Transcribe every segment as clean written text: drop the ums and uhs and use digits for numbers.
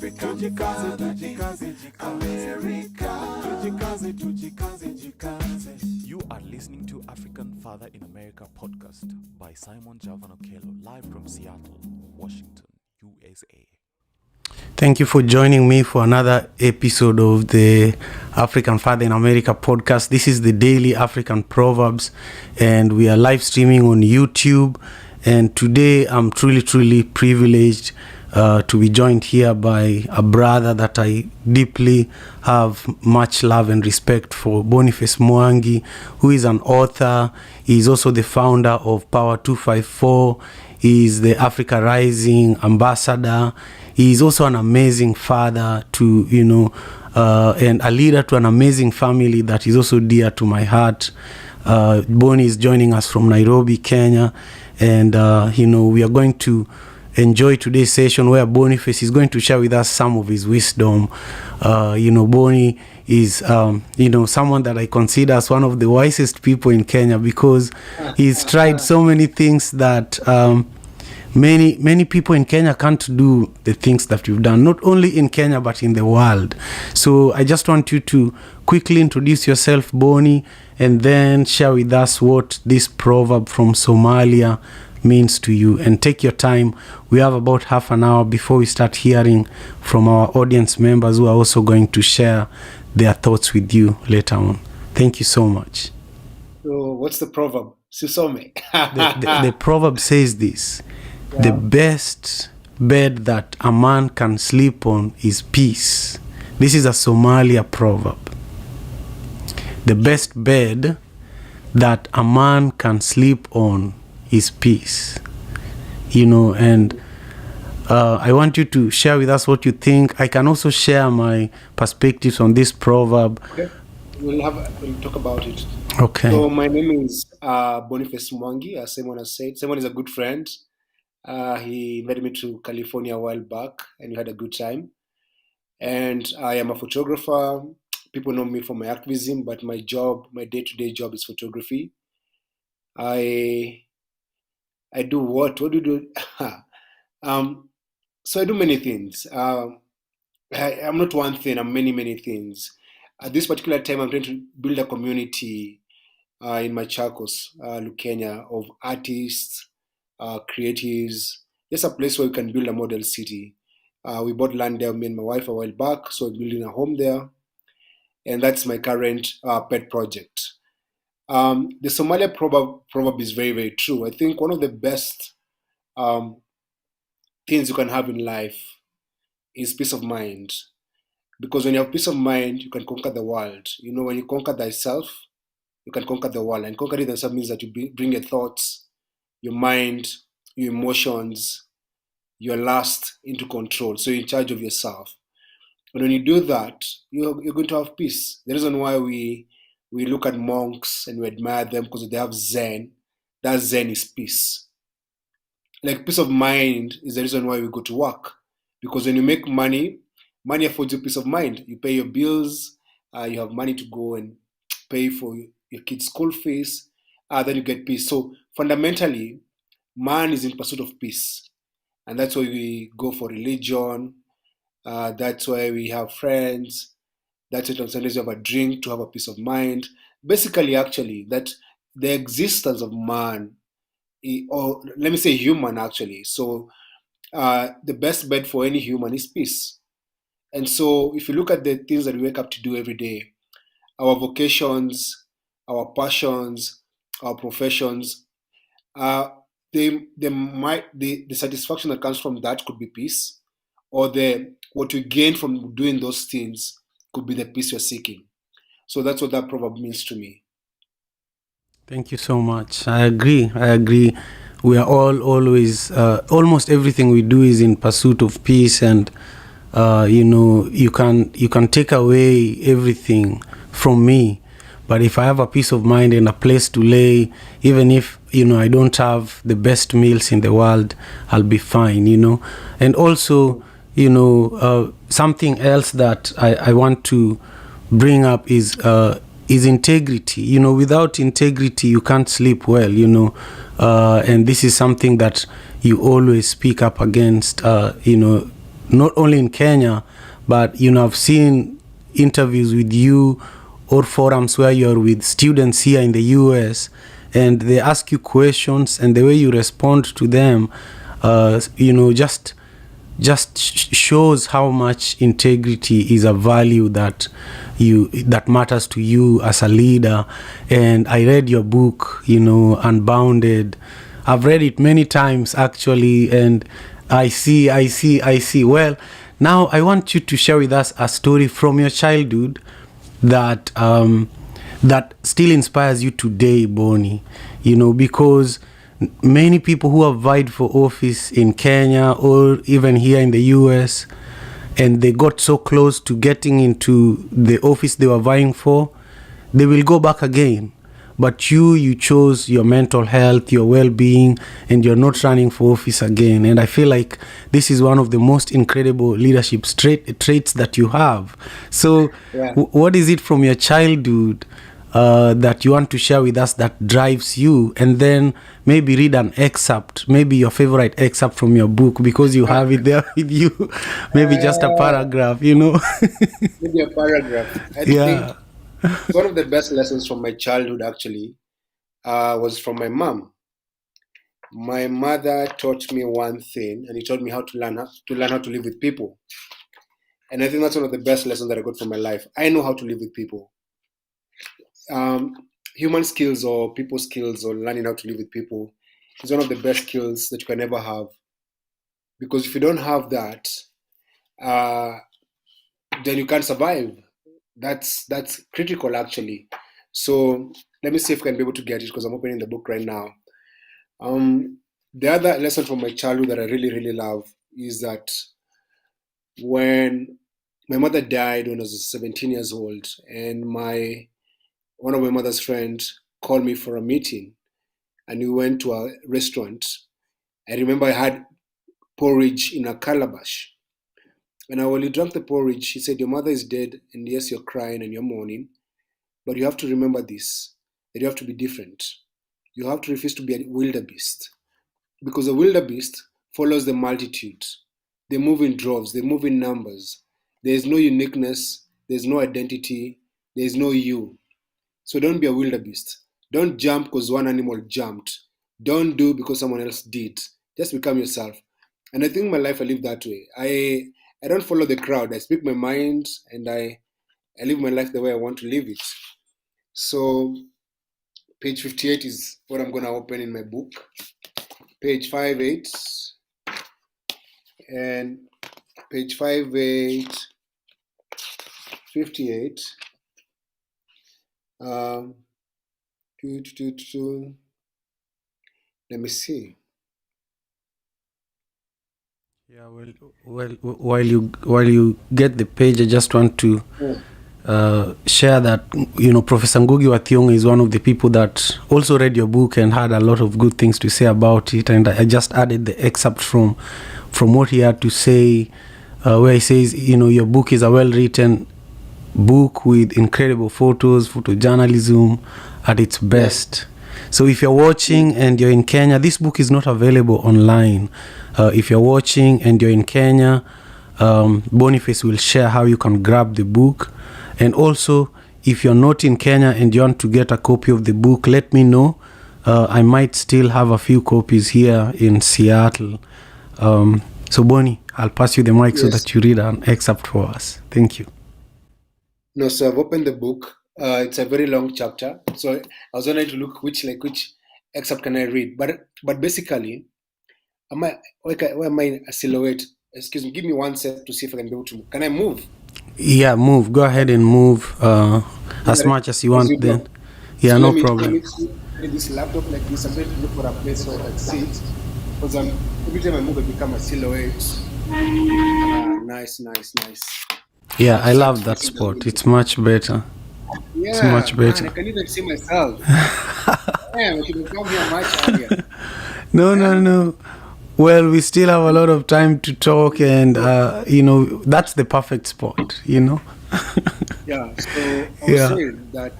Africa, tujikaze, America, tujikaze. You are listening to African Father in America podcast by Simon Javanokelo, live from Seattle, Washington, USA. Thank you for joining me for another episode of the African Father in America podcast. This is the daily African Proverbs, and we are live streaming on YouTube. And today I'm truly privileged to be joined here by a brother that I deeply have much love and respect for, Boniface Mwangi, who is an author. He is also the founder of Power 254. He is the Africa Rising ambassador. He is also an amazing father to, and a leader to an amazing family that is also dear to my heart. Boni is joining us from Nairobi, Kenya. And, we are going to enjoy today's session where Boniface is going to share with us some of his wisdom. Boni is, someone that I consider as one of the wisest people in Kenya because he's tried so many things that many people in Kenya can't do the things that we've done, not only in Kenya, but in the world. So I just want you to quickly introduce yourself, Boni, and then share with us what this proverb from Somalia means to you. And take your time. We have about half an hour before we start hearing from our audience members who are also going to share their thoughts with you later on. Thank you so much. So what's the proverb? Susome. The proverb says this. Yeah. The best bed that a man can sleep on is peace. This is a Somalia proverb. The best bed that a man can sleep on is peace. And I want you to share with us what you think. I can also share my perspectives on this proverb. Okay. We'll talk about it. Okay. So my name is Boniface Mwangi, as Simon has said. Simon is a good friend. He invited me to California a while back, and we had a good time. And I am a photographer. People know me for my activism, but my day-to-day job is photography. I do what? What do you do? So I do many things. I'm not one thing. I'm many things. At this particular time, I'm trying to build a community in Machakos, Kenya, of artists, creatives. Just a place where we can build a model city. We bought land there, me and my wife, a while back, so we're building a home there. And that's my current pet project. The Somalia proverb is very true. I think one of the best things you can have in life is peace of mind. Because when you have peace of mind, you can conquer the world. When you conquer thyself, you can conquer the world. And conquering thyself means that you bring your thoughts, your mind, your emotions, your lust into control. So you're in charge of yourself. And when you do that, you're going to have peace. The reason why we look at monks and we admire them because they have Zen. That Zen is peace. Like peace of mind is the reason why we go to work. Because when you make money affords you peace of mind. You pay your bills, you have money to go and pay for your kids' school fees, then you get peace. So fundamentally, man is in pursuit of peace. And that's why we go for religion. That's why we have friends. That's it. On Sundays you have a drink to have a peace of mind. Basically, actually, that the existence of man, or let me say human, actually. So the best bed for any human is peace. And so if you look at the things that we wake up to do every day, our vocations, our passions, our professions, the satisfaction that comes from that could be peace, or what you gain from doing those things could be the peace you're seeking. So that's what that proverb means to me. Thank you so much. I agree. We are always, almost everything we do is in pursuit of peace, and you can take away everything from me, but if I have a peace of mind and a place to lay, even if I don't have the best meals in the world, I'll be fine. And also something else that I want to bring up is integrity. Without integrity, you can't sleep well, and this is something that you always speak up against, not only in Kenya, but I've seen interviews with you or forums where you're with students here in the US, and they ask you questions, and the way you respond to them, just shows how much integrity is a value that matters to you as a leader. And I read your book, Unbounded. I've read it many times actually, and I see. Well, now I want you to share with us a story from your childhood that that still inspires you today, Boni. Because many people who have vied for office in Kenya or even here in the US, and they got so close to getting into the office they were vying for, they will go back again. But you chose your mental health, your well-being, and you're not running for office again. And I feel like this is one of the most incredible leadership traits that you have. So what is it from your childhood that you want to share with us that drives you? And then maybe read an excerpt, maybe your favorite excerpt from your book, because you have it there with you. Maybe just a paragraph, Maybe a paragraph. I think one of the best lessons from my childhood actually was from my mom. My mother taught me one thing, and he taught me how to learn how to live with people. And I think that's one of the best lessons that I got from my life. I know how to live with people. Human skills or people skills or learning how to live with people is one of the best skills that you can ever have. Because if you don't have that, then you can't survive. That's critical actually. So let me see if I can be able to get it, because I'm opening the book right now. The other lesson from my childhood that I really, really love is that when my mother died when I was 17 years old, and one of my mother's friends called me for a meeting, and we went to a restaurant. I remember I had porridge in a calabash. And when he drank the porridge, he said, "Your mother is dead, and yes, you're crying and you're mourning, but you have to remember this, that you have to be different. You have to refuse to be a wildebeest, because a wildebeest follows the multitude. They move in droves, they move in numbers. There is no uniqueness, there's no identity, there's no you. So don't be a wildebeest. Don't jump because one animal jumped. Don't do because someone else did. Just become yourself." And I think my life I live that way. I don't follow the crowd. I speak my mind, and I live my life the way I want to live it. So page 58 is what I'm going to open in my book. Page 58. And page 58, 58. Let me see. Yeah, well, while you get the page, I just want to share that Professor Ngugi wa Thiong'o is one of the people that also read your book and had a lot of good things to say about it. And I just added the excerpt from what he had to say, where he says, your book is a well-written book with incredible photos, photojournalism at its best. So if you're watching and you're in Kenya, this book is not available online. If you're watching and you're in Kenya, Boniface will share how you can grab the book. And also, if you're not in Kenya and you want to get a copy of the book, let me know. I might still have a few copies here in Seattle. So Boni, I'll pass you the mic so that you read an excerpt for us. Thank you. No, so I've opened the book. It's a very long chapter, so I was trying to look which excerpt can I read. But basically, where am I a silhouette? Excuse me, give me one sec to see if I can be able to move. Can I move? Yeah, move. Go ahead and move as much as you want. Then, yeah, so no problem. Let me this laptop like this. I'm going to look for a place so I can sit, because every time I move, I become a silhouette. Nice. Yeah, I love that spot. It's much better. Yeah, it's much better. Man, I can even see myself. Damn, I should have come here much earlier. No. Well, we still have a lot of time to talk, and that's the perfect spot. Yeah. So I was saying that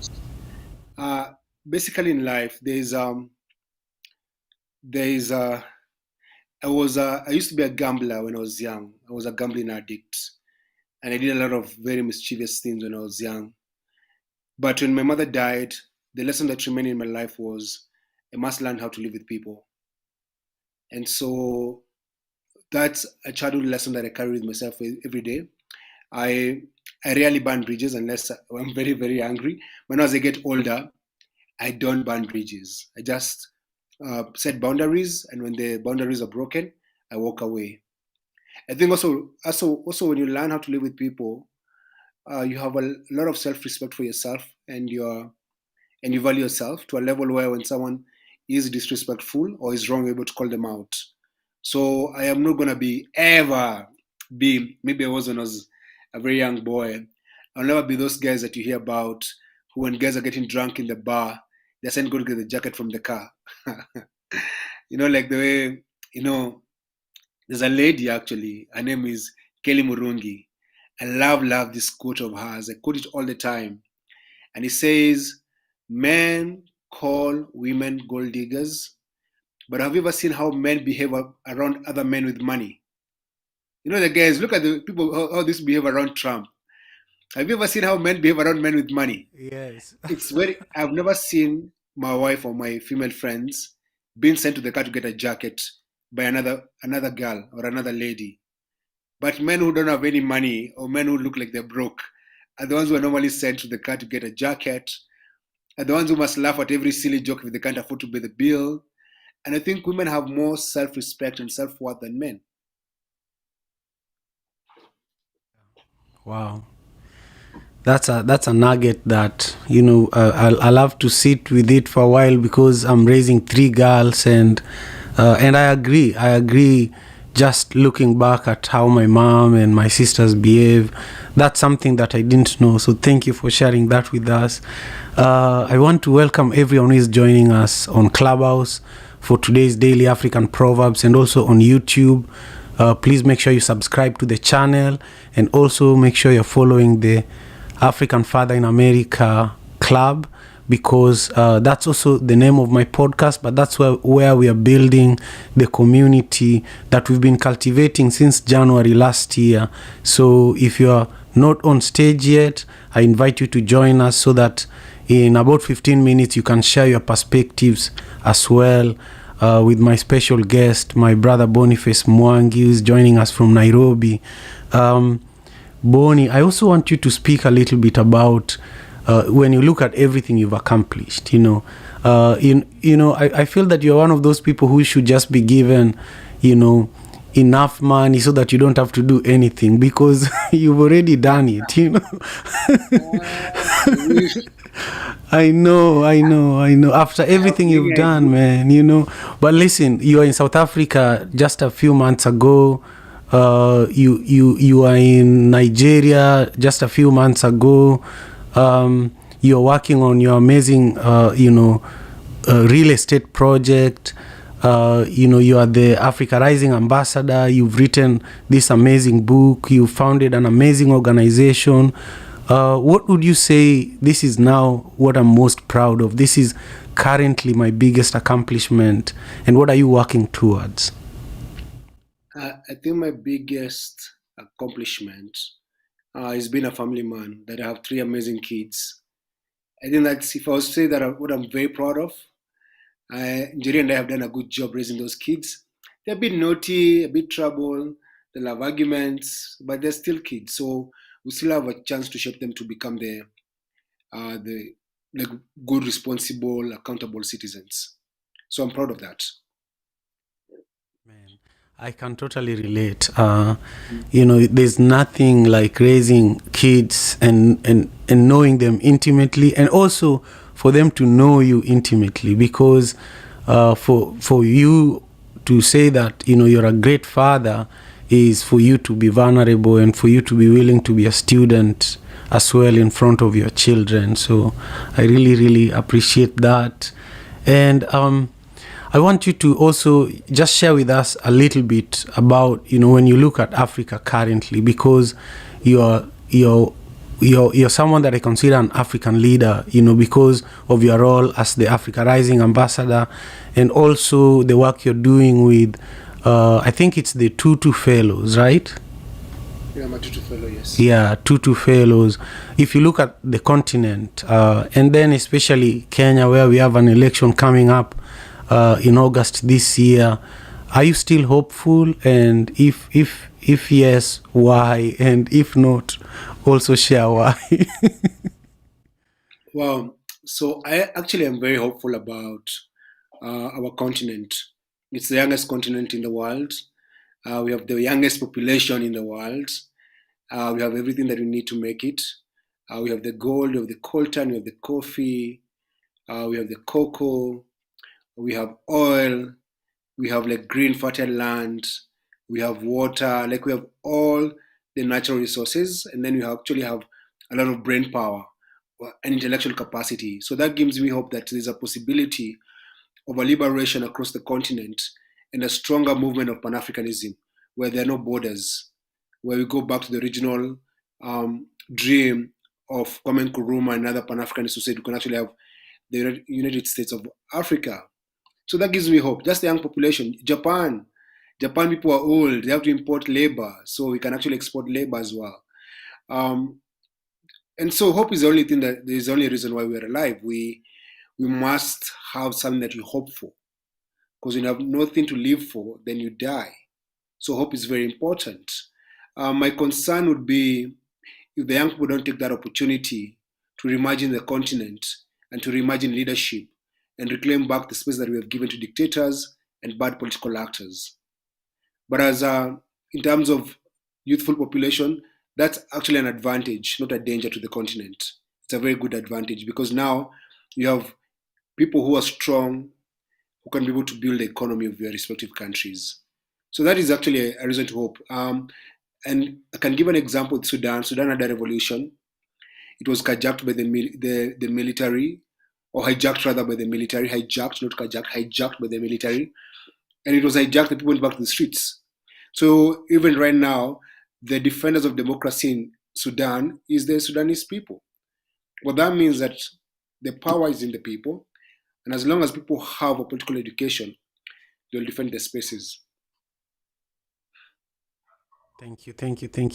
basically in life there is I used to be a gambler when I was young. I was a gambling addict, and I did a lot of very mischievous things when I was young. But when my mother died, the lesson that remained in my life was I must learn how to live with people. And so that's a childhood lesson that I carry with myself every day. I I rarely burn bridges unless I'm very, very angry. When as I get older, I don't burn bridges. I just set boundaries, and when the boundaries are broken, I walk away. I think also when you learn how to live with people, you have a lot of self-respect for yourself, and you value yourself to a level where when someone is disrespectful or is wrong, you're able to call them out. So I am not gonna be ever be maybe I was when I was a very young boy. I'll never be those guys that you hear about who when guys are getting drunk in the bar, they're saying go to get the jacket from the car. Like the way, there's a lady actually, her name is Kelly Murungi. I love this quote of hers. I quote it all the time. And it says, men call women gold diggers, but have you ever seen how men behave around other men with money? The guys, look at the people, how this behave around Trump. Have you ever seen how men behave around men with money? Yes. I've never seen my wife or my female friends being sent to the car to get a jacket by another girl or another lady. But men who don't have any money or men who look like they're broke are the ones who are normally sent to the car to get a jacket, are the ones who must laugh at every silly joke if they can't afford to pay the bill. And I think women have more self-respect and self-worth than men. Wow. That's a nugget that I'll have to sit with it for a while, because I'm raising 3 girls, and I agree. Just looking back at how my mom and my sisters behave, that's something that I didn't know. So thank you for sharing that with us. I want to welcome everyone who is joining us on Clubhouse for today's Daily African Proverbs, and also on YouTube. Please make sure you subscribe to the channel, and also make sure you're following the African Father in America Club, because that's also the name of my podcast, but that's where we are building the community that we've been cultivating since January last year. So if you are not on stage yet, I invite you to join us, so that in about 15 minutes you can share your perspectives as well, with my special guest, my brother Boniface Mwangi, who is joining us from Nairobi. Boni, I also want you to speak a little bit about when you look at everything you've accomplished. I feel that you're one of those people who should just be given, enough money so that you don't have to do anything, because you've already done it. I know. After everything you've done, man. But listen, you are in South Africa just a few months ago. You are in Nigeria just a few months ago. You're working on your amazing, real estate project. You are the Africa Rising Ambassador. You've written this amazing book. You founded an amazing organization. What would you say, this is now what I'm most proud of? This is currently my biggest accomplishment. And what are you working towards? I think my biggest accomplishment is being a family man, that I have 3 amazing kids. I think that's, if I was to say that what I'm very proud of, Njeri and I have done a good job raising those kids. They're a bit naughty, a bit trouble, they'll have arguments, but they're still kids. So we still have a chance to shape them to become the good, responsible, accountable citizens. So I'm proud of that. Man, I can totally relate. There's nothing like raising kids and knowing them intimately, and also for them to know you intimately, because for you to say that you're a great father is for you to be vulnerable, and for you to be willing to be a student as well in front of your children. So I really, really appreciate that. And I want you to also just share with us a little bit about, when you look at Africa currently, because you're someone that I consider an African leader, because of your role as the Africa Rising Ambassador, and also the work you're doing with I think it's the Tutu Fellows, right? Yeah, Matutu fellow, yes. Yeah, Tutu Fellows. If you look at the continent, and then especially Kenya, where we have an election coming up in August this year, are you still hopeful? And if yes, why? And if not, also share why. Well, so I actually am very hopeful about our continent. It's the youngest continent in the world. We have the youngest population in the world. We have everything that we need to make it. We have the gold, we have the coltan, we have the coffee, we have the cocoa, we have oil, we have like green fertile land, we have water, like we have all the natural resources, and then we actually have a lot of brain power and intellectual capacity. So that gives me hope that there's a possibility of a liberation across the continent and a stronger movement of Pan-Africanism where there are no borders, where we go back to the original dream of Kwame Nkrumah and other Pan-Africanists who said we can actually have the United States of Africa. So that gives me hope. Just the young population. Japan people are old. They have to import labor, so we can actually export labor as well. Um, and so hope is the only thing that there is the only reason why we're alive. We must have something that we hope for. Because when you have nothing to live for, then you die. So hope is very important. My concern would be if the young people don't take that opportunity to reimagine the continent and to reimagine leadership and reclaim back the space that we have given to dictators and bad political actors. But as in terms of youthful population, that's actually an advantage, not a danger to the continent. It's a very good advantage because now you have people who are strong, who can be able to build the economy of their respective countries. So that is actually a reason to hope. And I can give an example with Sudan. Sudan had a revolution. It was hijacked by the military, or hijacked rather by the military. Hijacked, not hijacked, hijacked by the military. And it was hijacked, the people went back to the streets. So even right now, the defenders of democracy in Sudan is the Sudanese people. What that means that the power is in the people, and as long as people have a political education, they'll defend their spaces. Thank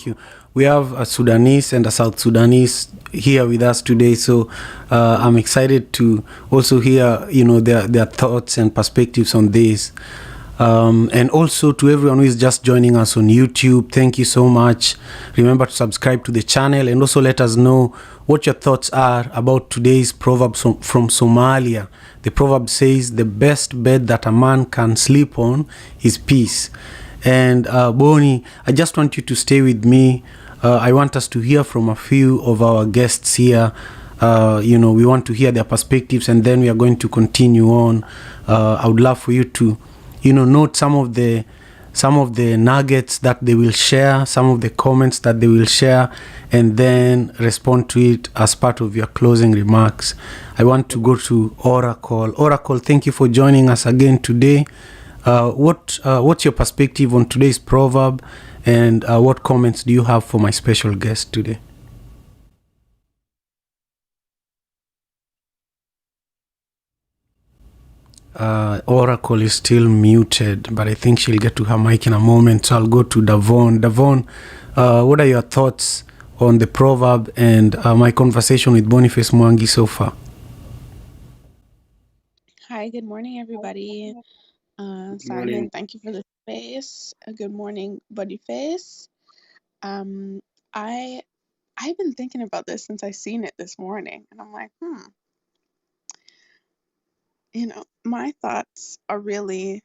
you. We have a Sudanese and a South Sudanese here with us today, so I'm excited to also hear, their thoughts and perspectives on this. And also to everyone who is just joining us on YouTube, thank you so much. Remember to subscribe to the channel and also let us know what your thoughts are about today's proverb from Somalia. The proverb says, "The best bed that a man can sleep on is peace." And Boni, I just want you to stay with me. I want us to hear from a few of our guests here. We want to hear their perspectives, and then we are going to continue on. I would love for you to, note some of the nuggets that they will share, some of the comments that they will share, and then respond to it as part of your closing remarks. I want to go to Oracle. Oracle, thank you for joining us again today. What's your perspective on today's proverb, and what comments do you have for my special guest today? Oracle is still muted, but I think she'll get to her mic in a moment, so I'll go to Davon. Davon, what are your thoughts on the proverb and my conversation with Boniface Mwangi so far? Hi, good morning, everybody. Simon, thank you for the space. Good morning, Boniface. I've been thinking about this since I seen it this morning, and I'm like, my thoughts are really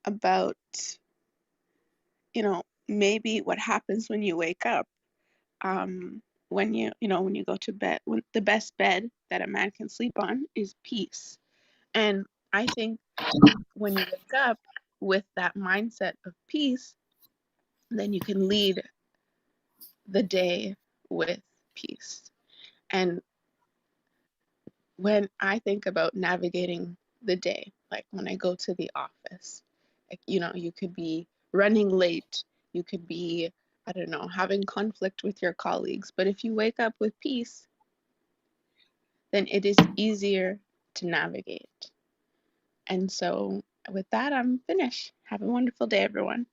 about, maybe what happens when you wake up. When you go to bed, when the best bed that a man can sleep on is peace. And I think when you wake up with that mindset of peace, then you can lead the day with peace. And when I think about navigating the day, like when I go to the office, like, you could be running late, you could be, I don't know, having conflict with your colleagues. But if you wake up with peace, then it is easier to navigate. And so with that, I'm finished. Have a wonderful day, everyone.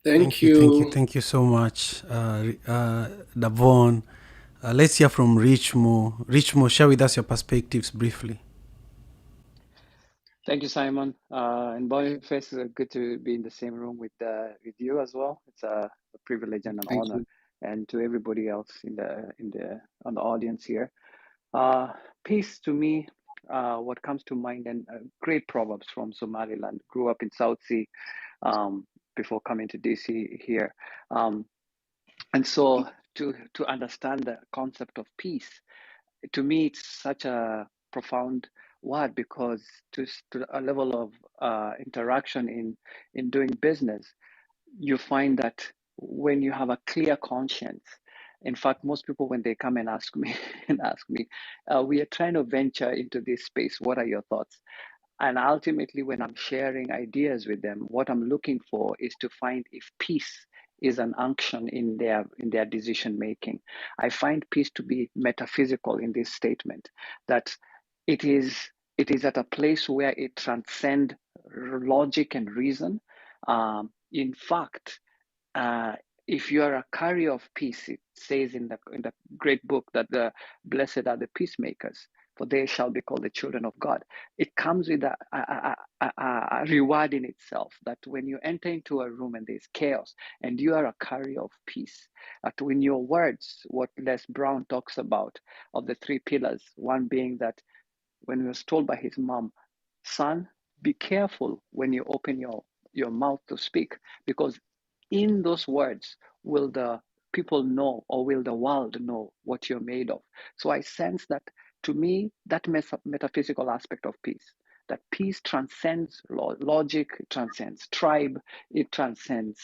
Thank Thank you so much, Davon. Let's hear from Richmo. Richmo, share with us your perspectives briefly. Thank you, Simon. And Boniface, it's good to be in the same room with you as well. It's a privilege and an Thank honor, you. and to everybody else on the audience here. Peace to me, what comes to mind, and great proverbs from Somaliland. Grew up in South Sea before coming to DC here, and so to understand the concept of peace, to me, it's such a profound word because to a level of interaction in doing business, you find that when you have a clear conscience, in fact, most people when they come and ask me we are trying to venture into this space. What are your thoughts? And ultimately, when I'm sharing ideas with them, what I'm looking for is to find if peace is an unction in their decision making. I find peace to be metaphysical in this statement, that it is at a place where it transcends logic and reason. In fact, uh, if you are a carrier of peace, it says in the great book that the blessed are the peacemakers, for they shall be called the children of God. It comes with a reward in itself, that when you enter into a room and there's chaos and you are a carrier of peace, that in your words, what Les Brown talks about of the three pillars, one being that when he was told by his mom, son, be careful when you open your mouth to speak, because in those words will the people know, or will the world know what you're made of. So I sense that, to me, that metaphysical aspect of peace, that peace transcends logic, it transcends tribe, it transcends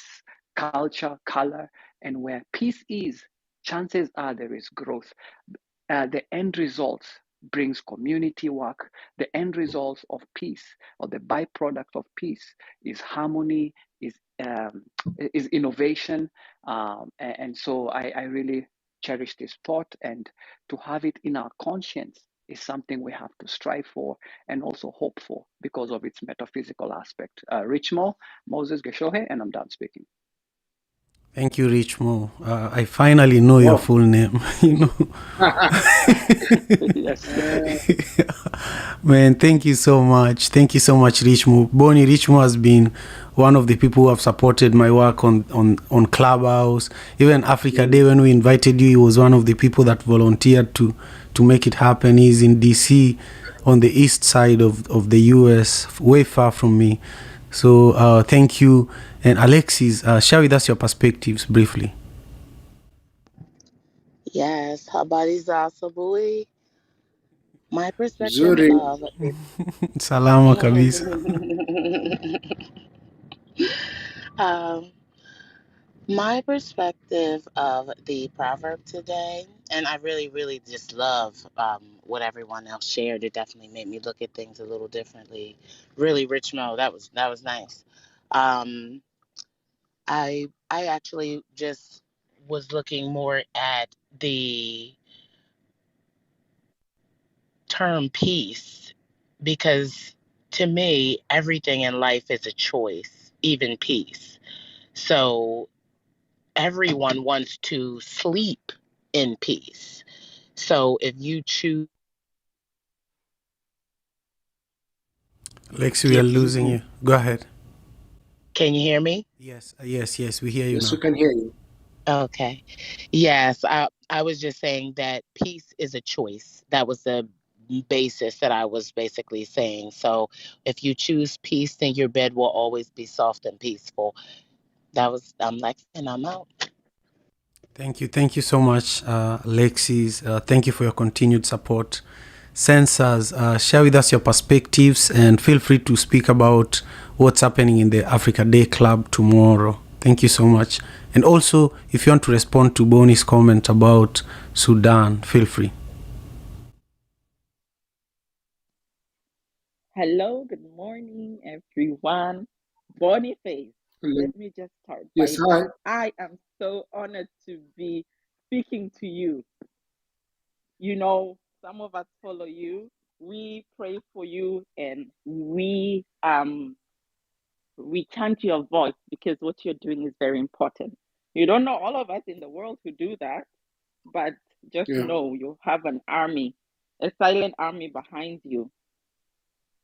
culture, color, and where peace is, chances are there is growth. The end result brings community work. The end result of peace, or the byproduct of peace, is harmony, um, is innovation. And so I really cherish this thought, and to have it in our conscience is something we have to strive for and also hope for because of its metaphysical aspect. Richmo, Moses Geshohe, and I'm done speaking. Thank you, Richmo. I finally know your full name. Yes. Man, thank you so much. Thank you so much, Richmo. Bonnie, Richmo has been one of the people who have supported my work on Clubhouse. Even Africa Day, when we invited you, he was one of the people that volunteered to make it happen. He's in DC, on the east side of the US, way far from me. So thank you. And Alexis, share with us your perspectives briefly. Yes, habari za asubuhi. My perspective Zuri. of Salama kabisa. um, my perspective of the proverb today, and I really, really just love what everyone else shared. It definitely made me look at things a little differently. Really, Rich Mo, that was nice. Um, I actually just was looking more at the term peace, because to me, everything in life is a choice, even peace. So everyone wants to sleep in peace. So if you choose, Alexis, we are losing you. Go ahead. can you hear me? Yes, we hear you Yes, we now. can hear you. Okay. Yes, I was just saying that peace is a choice. That was the basis that I was basically saying. So if you choose peace, then your bed will always be soft and peaceful. I'm like, and I'm out. Thank you so much, Alexis. Thank you for your continued support. Sensors, share with us your perspectives and feel free to speak about what's happening in the Africa Day Club tomorrow. Thank you so much. And also, if you want to respond to Bonnie's comment about Sudan, feel free. Hello, good morning, everyone. Boniface, Hello. let me just start Yes, by hi. saying I am so honored to be speaking to you. You know, some of us follow you. we pray for you, and we chant your voice, because what you're doing is very important. You don't know all of us in the world who do that, but just Yeah. know you have an army, a silent army behind you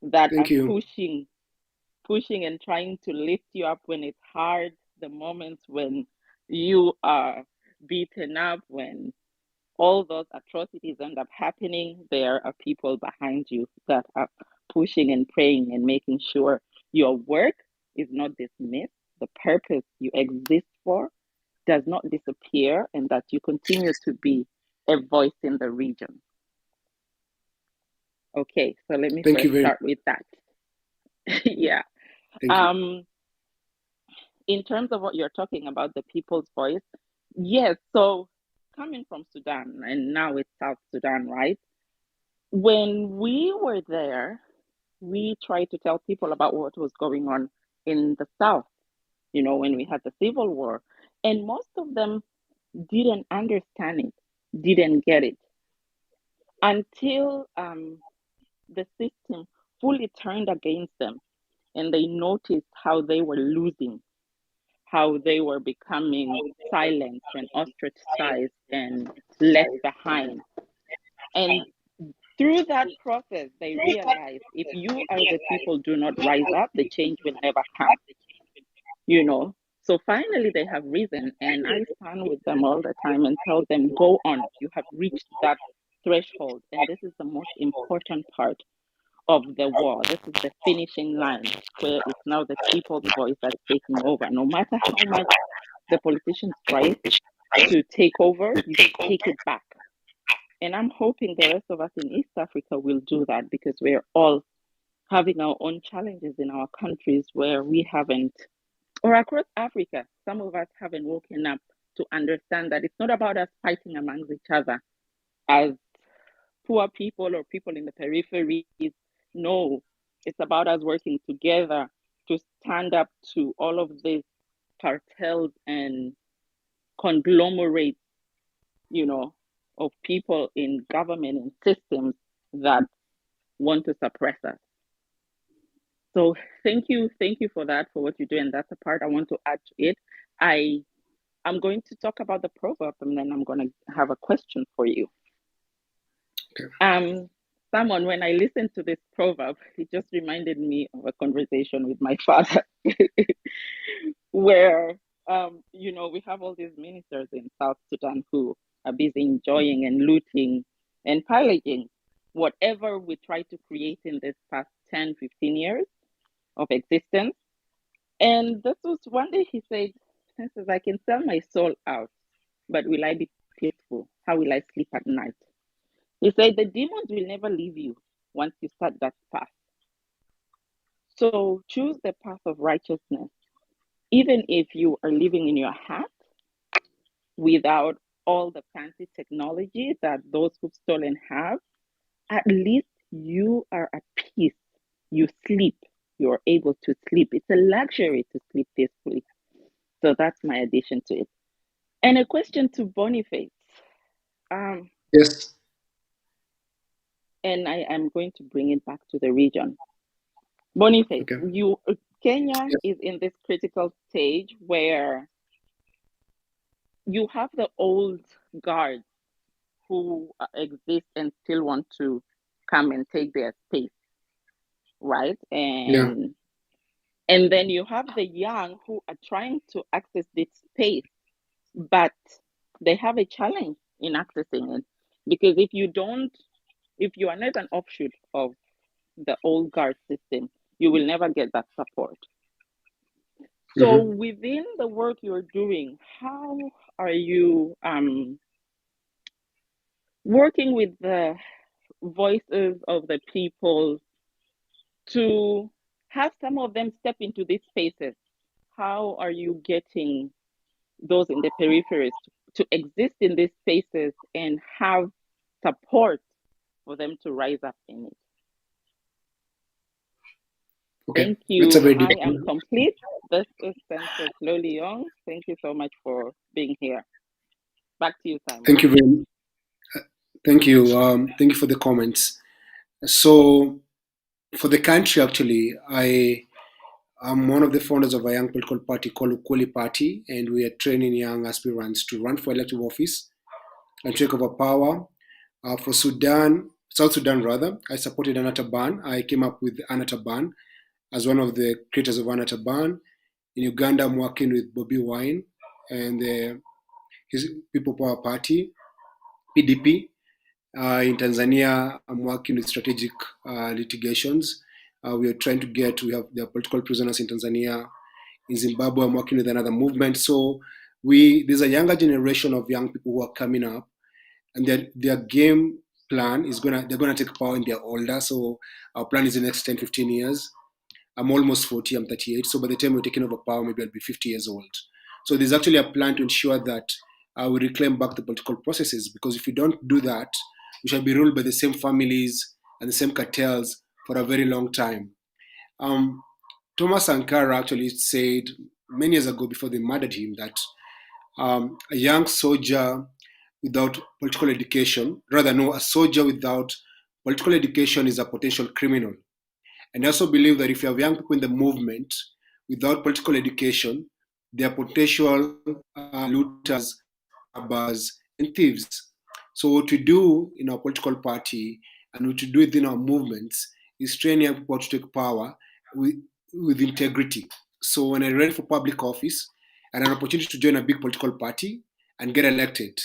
that are Thank you. pushing and trying to lift you up when it's hard, the moments when you are beaten up, when all those atrocities end up happening. There are people behind you that are pushing and praying and making sure your work is not dismissed, the purpose you exist for does not disappear, and that you continue to be a voice in the region. Okay, so let me Thank you first very much. start with that. Yeah. Thank you. In terms of what you're talking about, the people's voice, yes. So coming from Sudan, and now it's South Sudan, right? When we were there, we tried to tell people about what was going on in the South, when we had the Civil War. And most of them didn't understand it, didn't get it until the system fully turned against them, and they noticed how they were losing, how they were becoming silenced and ostracized and left behind. And through that process, they realized if you as a people do not rise up, the change will never come, you know. So finally, they have risen, and I stand with them all the time and tell them, go on, you have reached that threshold. And this is the most important part of the war. This is the finishing line where it's now the people's voice that's taking over. No matter how much the politicians try to take over, you take it back. And I'm hoping the rest of us in East Africa will do that, because we're all having our own challenges in our countries where we haven't, or across Africa, some of us haven't woken up to understand that it's not about us fighting amongst each other as poor people or people in the peripheries. No, it's about us working together to stand up to all of these cartels and conglomerates, of people in government and systems that want to suppress us. So thank you for that, for what you do, and that's a part I want to add to it. I'm going to talk about the proverb, and then I'm going to have a question for you. Okay. Someone, when I listened to this proverb, it just reminded me of a conversation with my father, where we have all these ministers in South Sudan who are busy enjoying and looting and pillaging whatever we tried to create in this past 10, 15 years of existence. And this was one day he said, I can sell my soul out, but will I be peaceful? How will I sleep at night? He said, the demons will never leave you once you start that path. So choose the path of righteousness. Even if you are living in your hat without all the fancy technology that those who've stolen have, at least you are at peace. You sleep. You're able to sleep. It's a luxury to sleep peacefully. So that's my addition to it. And a question to Boniface. Yes. And I am going to bring it back to the region. Boniface, Okay. Kenya Yes. is in this critical stage where you have the old guard who exist and still want to come and take their space, right? Yeah. And then you have the young who are trying to access this space, but they have a challenge in accessing it, because if you are not an offshoot of the old guard system, you will never get that support. So Mm-hmm. within the work you're doing, how are you working with the voices of the people to have some of them step into these spaces? How are you getting those in the peripheries to exist in these spaces and have support for them to rise up in it? Okay. Thank That's a you. very I deep. am complete. This is Sensei Slowly Young. Thank you so much for being here. Back to you, Simon. Thank you very. Thank you. Thank you for the comments. So for the country, actually, I'm one of the founders of a young political party called Ukuli Party, and we are training young aspirants to run for elective office and take over power. For South Sudan rather, I supported Anata Ban. I came up with Anata Ban as one of the creators of Anata Ban. In Uganda, I'm working with Bobby Wine and his People Power Party, PDP. In Tanzania, I'm working with strategic litigations. We are trying to we have the political prisoners in Tanzania. In Zimbabwe, I'm working with another movement. So there's a younger generation of young people who are coming up, and their game plan is they're gonna take power when they're older. So our plan is the next 10, 15 years. I'm almost 40, I'm 38. So by the time we're taking over power, maybe I'll be 50 years old. So there's actually a plan to ensure that we reclaim back the political processes, because if we don't do that, we shall be ruled by the same families and the same cartels for a very long time. Um, Thomas Sankara actually said many years ago, before they murdered him, that a young soldier without political education, rather, no, a soldier without political education is a potential criminal. And I also believe that if you have young people in the movement without political education, they are potential looters, robbers, and thieves. So what we do in our political party and what we do within our movements is train young people to take power with, with integrity. So when I ran for public office, I had an opportunity to join a big political party and get elected.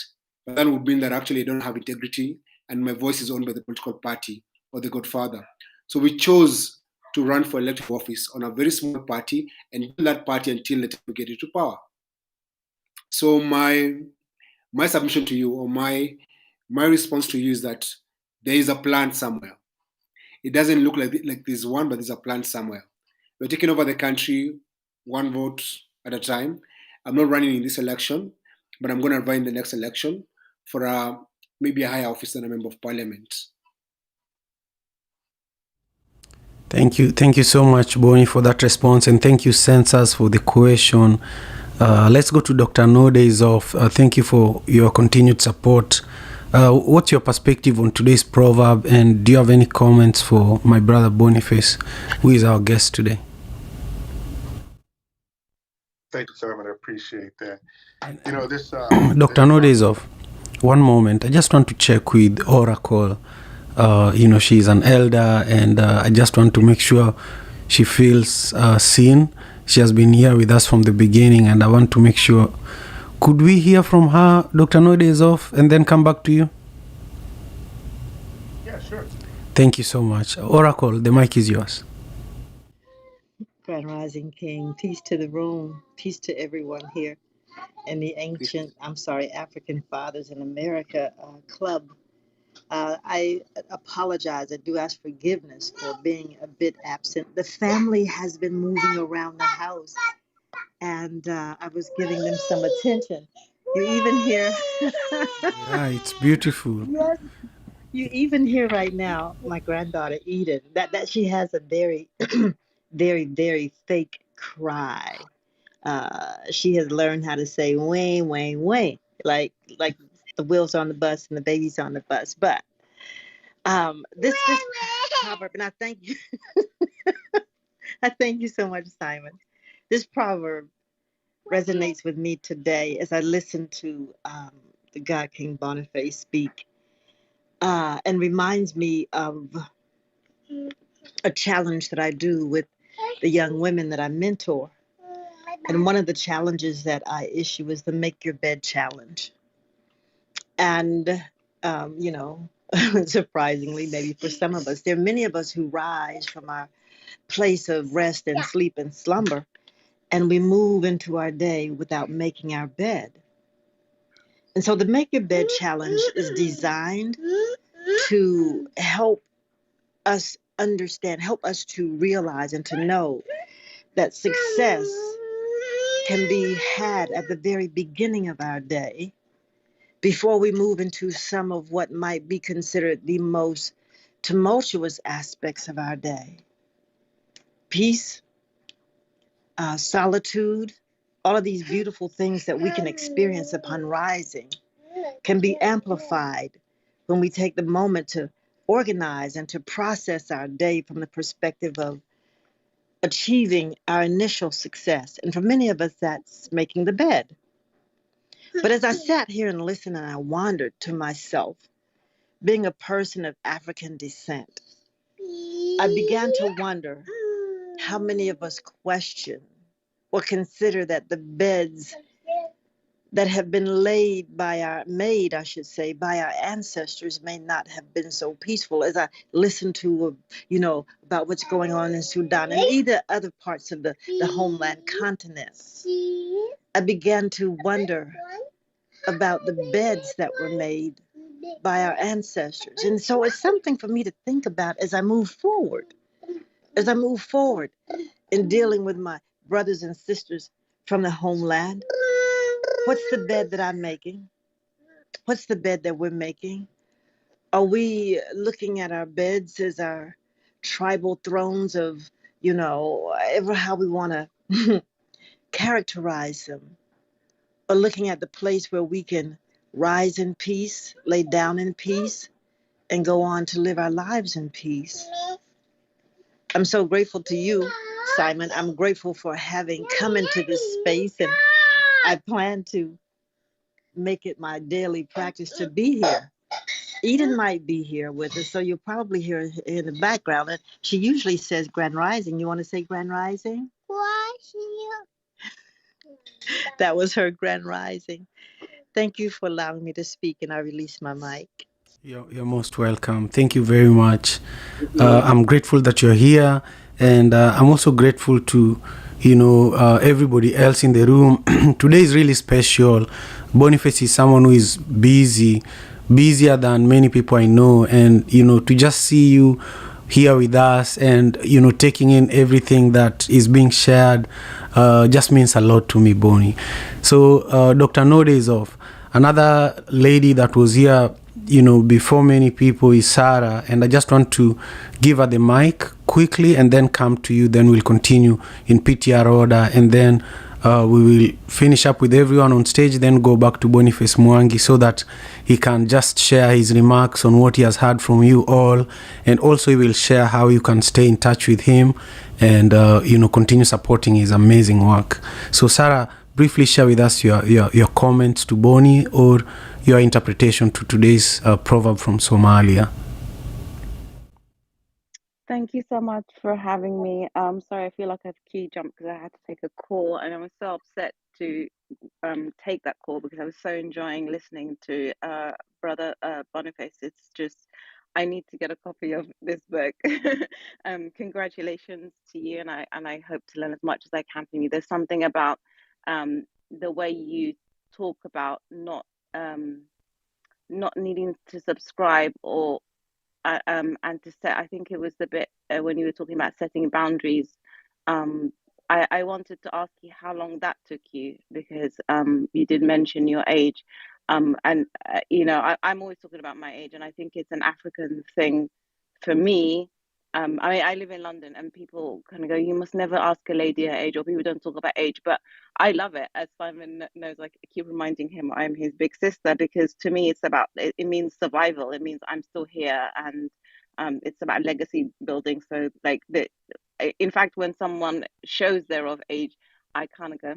But that would mean that actually I don't have integrity and my voice is owned by the political party or the godfather. So we chose to run for elective office on a very small party and build that party until the time we get into power. So my submission to you, or my response to you, is that there is a plan somewhere. It doesn't look like there's one, but there's a plan somewhere. We're taking over the country one vote at a time. I'm not running in this election, but I'm going to run in the next election for maybe a higher office than a member of parliament. Thank you so much, Boni, for that response, and thank you, Census, for the question. Let's go to Dr. No Days Off. Thank you for your continued support. What's your perspective on today's proverb, and do you have any comments for my brother Boniface, who is our guest today? Thank you, Simon. I appreciate that. You know, this. Dr. No Days Off, one moment. I just want to check with Oracle. She's an elder, and I just want to make sure she feels seen. She has been here with us from the beginning, and I want to make sure. Could we hear from her, Dr. No Days Off, and then come back to you? Yeah, sure. Thank you so much. Oracle, the mic is yours. Grand Rising King, peace to the room, peace to everyone here in the African Fathers in America club. I apologize. I do ask forgiveness for being a bit absent. The family has been moving around the house, and I was giving them some attention. You even hear. Yeah, it's beautiful. Yes, you even hear right now my granddaughter Eden. That she has a very, very, very fake cry. She has learned how to say Wayne, Wayne, Wayne, like the wheels on the bus and the baby's on the bus. But this proverb, and I thank you, I thank you so much, Simon. This proverb resonates with me today as I listen to the God King Boniface speak, and reminds me of a challenge that I do with the young women that I mentor. And one of the challenges that I issue is the Make Your Bed Challenge. And, surprisingly, maybe for some of us, there are many of us who rise from our place of rest and sleep and slumber, and we move into our day without making our bed. And so the Make Your Bed Challenge is designed to help us understand, help us to realize and to know that success can be had at the very beginning of our day before we move into some of what might be considered the most tumultuous aspects of our day. Peace, solitude, all of these beautiful things that we can experience upon rising can be amplified when we take the moment to organize and to process our day from the perspective of achieving our initial success. And for many of us, that's making the bed. But as I sat here and listened and I wondered to myself, being a person of African descent, I began to wonder how many of us question or consider that the beds that have been made, I should say, by our ancestors may not have been so peaceful. As I listened to, about what's going on in Sudan and either other parts of the homeland continent, I began to wonder about the beds that were made by our ancestors. And so it's something for me to think about as I move forward, in dealing with my brothers and sisters from the homeland. What's the bed that I'm making? What's the bed that we're making? Are we looking at our beds as our tribal thrones of, ever how we want to characterize them? Or looking at the place where we can rise in peace, lay down in peace, and go on to live our lives in peace? I'm so grateful to you, Simon. I'm grateful for having come into this space, and I plan to make it my daily practice to be here. Eden might be here with us, so you'll probably hear her in the background. And she usually says Grand Rising. You want to say Grand Rising? That was her Grand Rising. Thank you for allowing me to speak, and I release my mic. You're most welcome. Thank you very much. I'm grateful that you're here, and I'm also grateful to, everybody else in the room. Today is really special. Boniface is someone who is busier than many people I know, and to just see you here with us and taking in everything that is being shared just means a lot to me, Bonnie. So Dr. Node is off. Another lady that was here before many people is Sarah, and I just want to give her the mic quickly and then come to you. Then we'll continue in PTR order, and then we will finish up with everyone on stage, then go back to Boniface Mwangi so that he can just share his remarks on what he has heard from you all, and also he will share how you can stay in touch with him and continue supporting his amazing work. So Sarah, briefly share with us your comments to Bonnie or your interpretation to today's proverb from Somalia. Thank you so much for having me. Sorry, I feel like I've key jumped because I had to take a call, and I was so upset to take that call because I was so enjoying listening to Brother Boniface. It's just I need to get a copy of this book. Congratulations to you, and I hope to learn as much as I can from you. There's something about the way you talk about not needing to subscribe or and to set, I think it was the bit when you were talking about setting boundaries. I wanted to ask you how long that took you, because you did mention your age. And I'm always talking about my age, and I think it's an African thing for me. I mean, I live in London, and people kind of go, "You must never ask a lady her age," or people don't talk about age. But I love it, as Simon knows. I keep reminding him I'm his big sister, because to me, it's about it means survival. It means I'm still here, and it's about legacy building. So, in fact, when someone shows they're of age, I kind of go,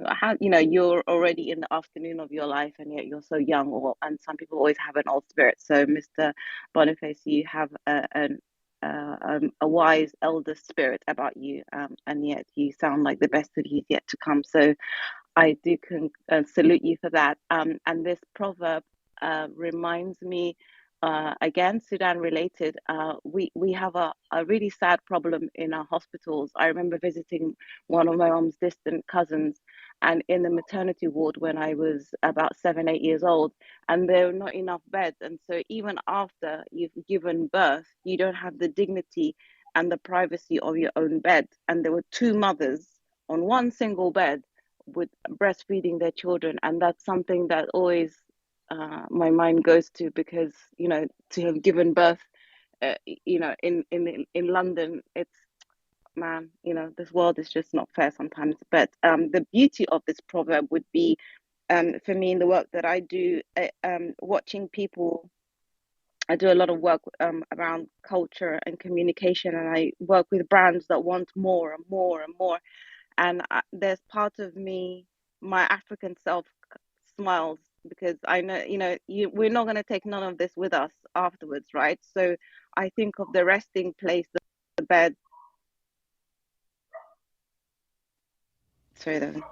how, you're already in the afternoon of your life, and yet you're so young. And some people always have an old spirit. So, Mr. Boniface, you have a wise elder spirit about you, and yet you sound like the best that he's yet to come. So I do salute you for that. And this proverb reminds me, again, Sudan related. We have a really sad problem in our hospitals. I remember visiting one of my mom's distant cousins, and in the maternity ward when I was about 7, 8 years old, and there were not enough beds. And so even after you've given birth, you don't have the dignity and the privacy of your own bed. And there were two mothers on one single bed with breastfeeding their children, and that's something that always my mind goes to, because to have given birth in London, it's, man, this world is just not fair sometimes. But the beauty of this proverb would be, for me, in the work that I do, watching people I do a lot of work around culture and communication, and I work with brands that want more and more and more. And there's part of me, my African self, smiles because I know, we're not going to take none of this with us afterwards, right? So I think of the resting place, the bed. Sorry,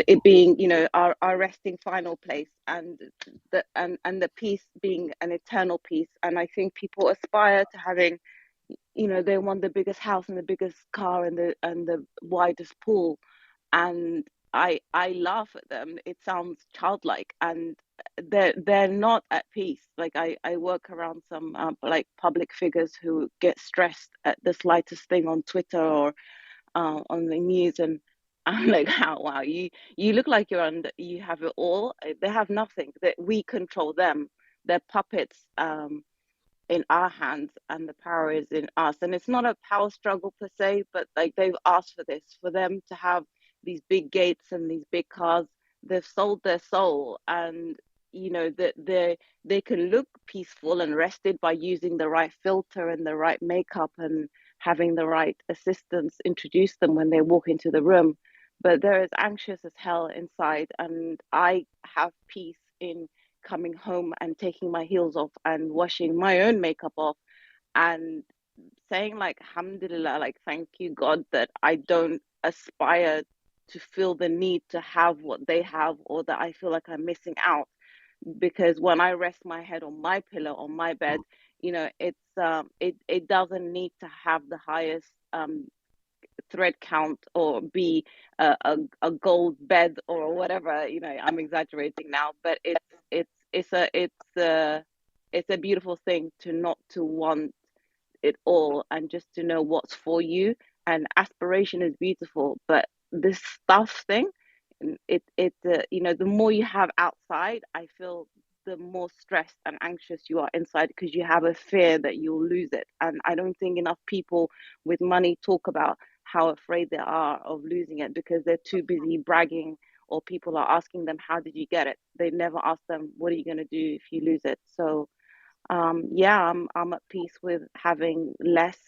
it being, our resting final place, and the peace being an eternal peace. And I think people aspire to having, they want the biggest house and the biggest car and the widest pool, and I laugh at them. It sounds childlike, and they're not at peace. Like I work around some like public figures who get stressed at the slightest thing on Twitter or on the news, and I'm like, how, wow, you look like you have it all. They have nothing. That we control them. They're puppets in our hands, and the power is in us. And it's not a power struggle per se, but like they've asked for this, for them to have these big gates and these big cars. They've sold their soul, and that they can look peaceful and rested by using the right filter and the right makeup and having the right assistants introduce them when they walk into the room. But they're as anxious as hell inside, and I have peace in coming home and taking my heels off and washing my own makeup off and saying like alhamdulillah, like thank you God that I don't aspire to feel the need to have what they have, or that I feel like I'm missing out. Because when I rest my head on my pillow on my bed, it doesn't need to have the highest thread count or be a gold bed or whatever. I'm exaggerating now, but it's a beautiful thing to not to want it all, and just to know what's for you. And aspiration is beautiful, but this stuff thing, the more you have outside, I feel the more stressed and anxious you are inside, because you have a fear that you'll lose it. And I don't think enough people with money talk about how afraid they are of losing it, because they're too busy bragging, or people are asking them, how did you get it? They never ask them, what are you going to do if you lose it? So yeah, I'm at peace with having less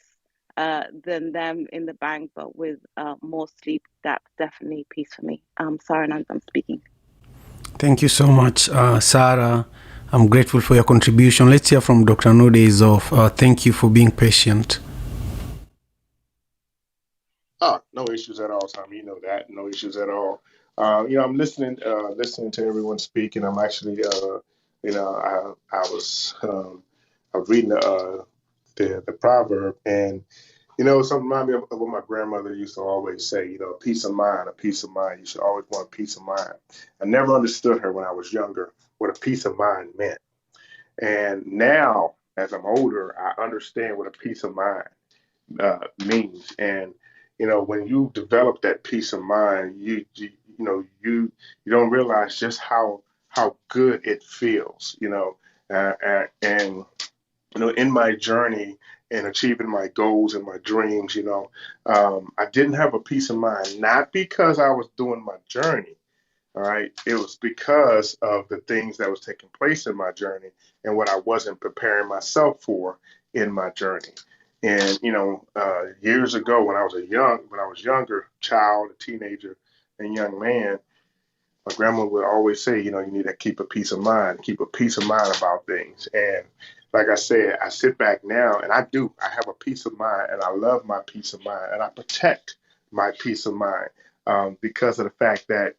than them in the bank, but with more sleep. That's definitely peace for me. Sarah, I'm speaking. Thank you so much, Sarah. I'm grateful for your contribution. Let's hear from Dr. No Days Off. Thank you for being patient. No issues at all, Tom. You know that. No issues at all. I'm listening to everyone speak, and I'm actually, I was reading the proverb, and something reminded me of what my grandmother used to always say. Peace of mind, a peace of mind. You should always want peace of mind. I never understood her when I was younger what a peace of mind meant, and now as I'm older, I understand what a peace of mind means. And when you develop that peace of mind, you don't realize just how good it feels. And in my journey and achieving my goals and my dreams, I didn't have a peace of mind, not because I was doing my journey. All right. It was because of the things that was taking place in my journey and what I wasn't preparing myself for in my journey. And, years ago when I was younger, child, a teenager, and young man, my grandma would always say, you need to keep a peace of mind about things. And like I said, I sit back now and I have a peace of mind, and I love my peace of mind, and I protect my peace of mind because of the fact that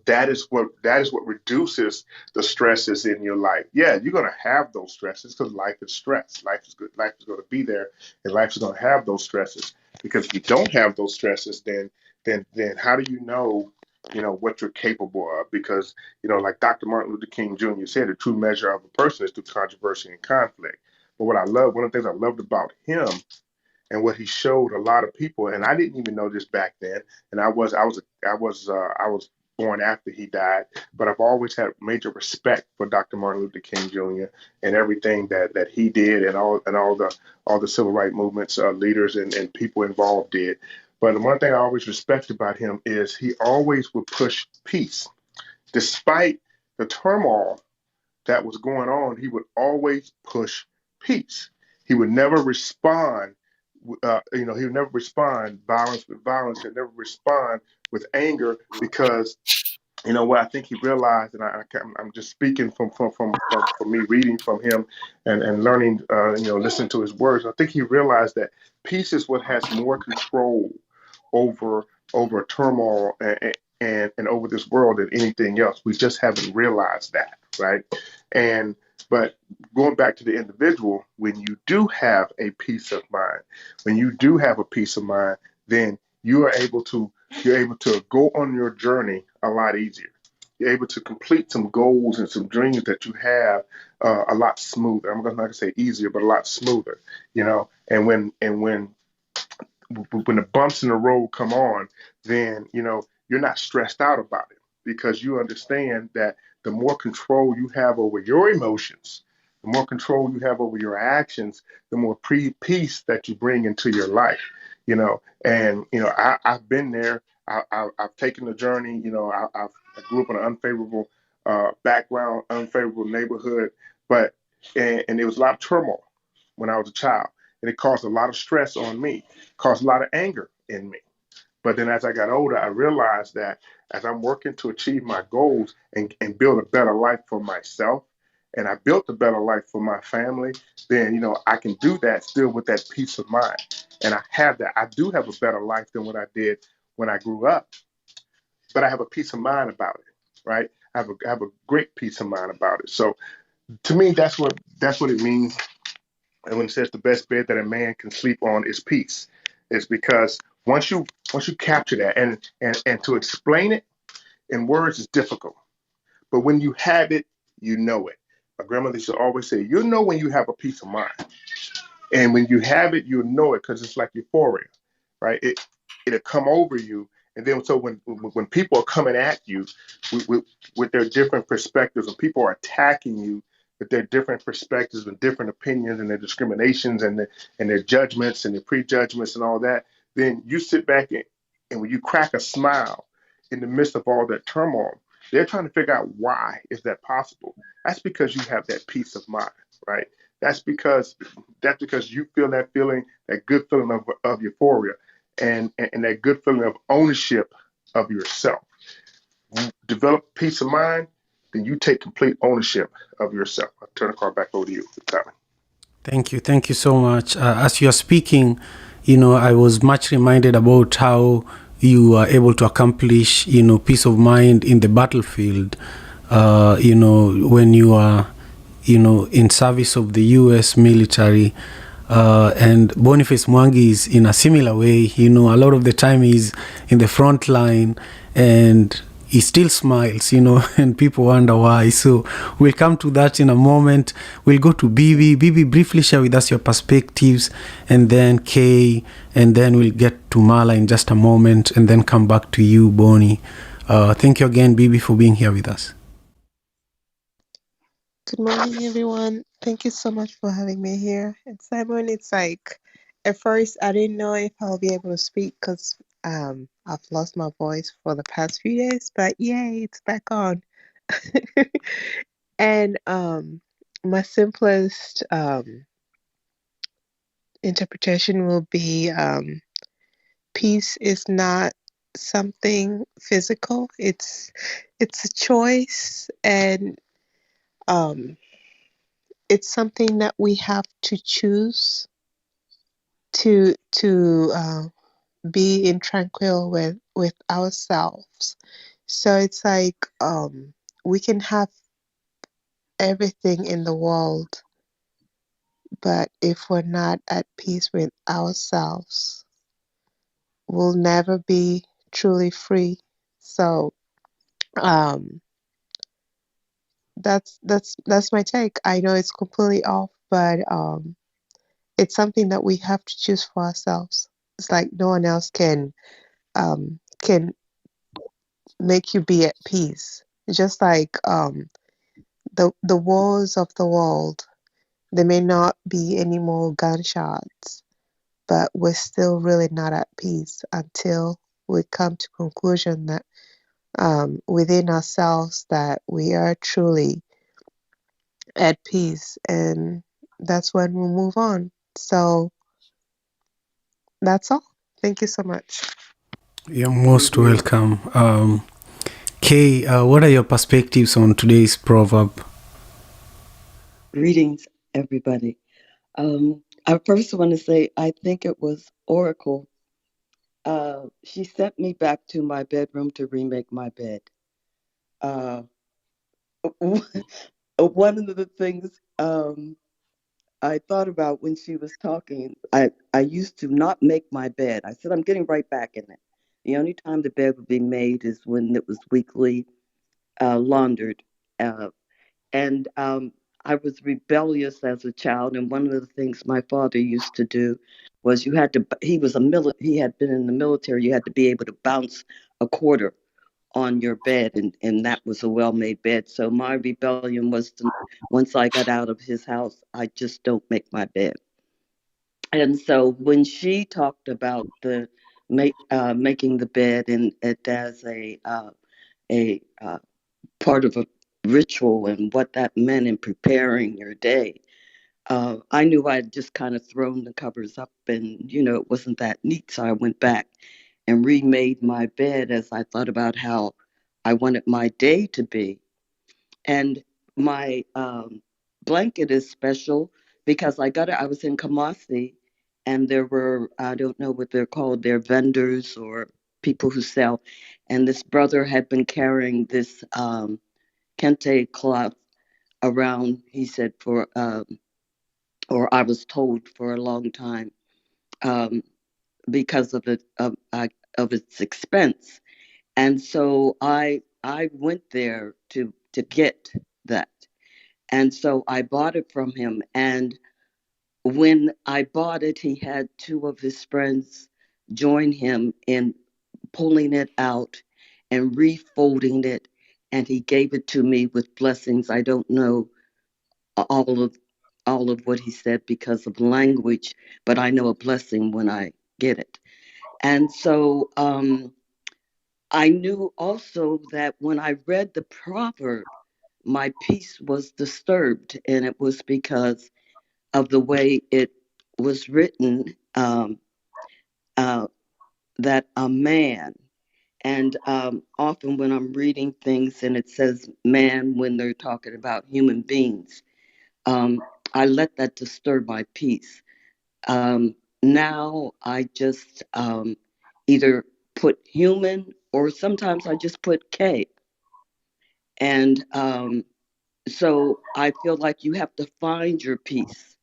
that is what reduces the stresses in your life. Yeah, you're going to have those stresses because life is stress. Life is good. Life is going to be there, and life is going to have those stresses. Because if you don't have those stresses, then how do you know what you're capable of? Because like Dr. Martin Luther King Jr. said, the true measure of a person is through controversy and conflict. But one of the things I loved about him and what he showed a lot of people, and I didn't even know this back then, and I was born after he died, but I've always had major respect for Dr. Martin Luther King Jr. and everything that he did, and all the civil rights movements leaders and people involved did. But the one thing I always respect about him is he always would push peace, despite the turmoil that was going on, he would always push peace. He would never respond. He would never respond violence with violence. He'd never respond with anger because what I think he realized, and I'm just speaking from me reading from him and learning, listening to his words. I think he realized that peace is what has more control over turmoil and over this world than anything else. We just haven't realized that, right? And but going back to the individual, when you do have a peace of mind, when you do have a peace of mind, then you're able to go on your journey a lot easier. You're able to complete some goals and some dreams that you have a lot smoother. I'm not going to say easier, but a lot smoother. And when the bumps in the road come on, then you're not stressed out about it because you understand that the more control you have over your emotions, the more control you have over your actions, the more peace that you bring into your life. I've been there. I've taken the journey. I grew up in an unfavorable background, unfavorable neighborhood, but and there was a lot of turmoil when I was a child, and it caused a lot of stress on me, caused a lot of anger in me. But then as I got older, I realized that as I'm working to achieve my goals and build a better life for myself, and I built a better life for my family, then, I can do that still with that peace of mind. And I have that. I do have a better life than what I did when I grew up, but I have a peace of mind about it, right? I have a great peace of mind about it. So to me, that's what it means. And when it says the best bed that a man can sleep on is peace, it's because once you capture that, and to explain it in words is difficult, but when you have it, you know it. My grandmother used to always say, "You know when you have a peace of mind." And when you have it, you know it because it's like euphoria, right? It'll come over you, and then so when people are coming at you with their different perspectives, and people are attacking you with their different perspectives and different opinions and their discriminations and their judgments and their prejudgments and all that, then you sit back and when you crack a smile in the midst of all that turmoil, they're trying to figure out why is that possible. That's because you have that peace of mind, right? That's because you feel that feeling, that good feeling of euphoria, and that good feeling of ownership of yourself. You develop peace of mind, then you take complete ownership of yourself. I'll turn the call back over to you, Tommy. Thank you so much. As you are speaking, I was much reminded about how you are able to accomplish, peace of mind in the battlefield. When you are, in service of the U.S. military. And Boniface Mwangi is in a similar way. A lot of the time he's in the front line and he still smiles, and people wonder why. So we'll come to that in a moment. We'll go to Bibi. Bibi, briefly share with us your perspectives, and then Kay, and then we'll get to Mala in just a moment, and then come back to you, Bonnie. Thank you again, Bibi, for being here with us. Good morning, everyone. Thank you so much for having me here. And Simon, it's like at first I didn't know if I'll be able to speak because I've lost my voice for the past few days, but yay, it's back on. And my simplest interpretation will be peace is not something physical. It's a choice, and it's something that we have to choose to be in tranquil with ourselves. So it's like we can have everything in the world, but if we're not at peace with ourselves, we'll never be truly free. So that's my take. I know it's completely off, but it's something that we have to choose for ourselves. It's like no one else can make you be at peace. Just like the wars of the world, there may not be any more gunshots, but we're still really not at peace until we come to conclusion that within ourselves that we are truly at peace, and that's when we'll move on. So that's all. Thank you so much. You're most welcome. Kay, what are your perspectives on today's proverb? Greetings, everybody. I first want to say I think it was Oracle. She sent me back to my bedroom to remake my bed. Uh, one of the things I thought about when she was talking, I used to not make my bed. I said, I'm getting right back in it. The only time the bed would be made is when it was weekly laundered. Uh, And I was rebellious as a child. And one of the things my father used to do was he had been in the military. You had to be able to bounce a quarter on your bed, and that was a well-made bed. So my rebellion was once I got out of his house, I just don't make my bed. And so when she talked about making the bed and it as a part of a ritual and what that meant in preparing your day, I knew I'd just kind of thrown the covers up and, it wasn't that neat. So I went back and remade my bed as I thought about how I wanted my day to be. And my blanket is special because I got it. I was in Kamasi and there were, I don't know what they're called, they're vendors or people who sell. And this brother had been carrying this kente cloth around, he said, or I was told for a long time, um, because of its expense. And so I went there to get that. And so I bought it from him. And when I bought it, he had two of his friends join him in pulling it out and refolding it. And he gave it to me with blessings. I don't know all of all of what he said because of language, but I know a blessing when I get it. And so I knew also that when I read the proverb, my peace was disturbed, and it was because of the way it was written. Uh, that a man, and often when I'm reading things and it says man when they're talking about human beings, um, I let that disturb my peace. Now I just either put human or sometimes I just put K. And so I feel like you have to find your peace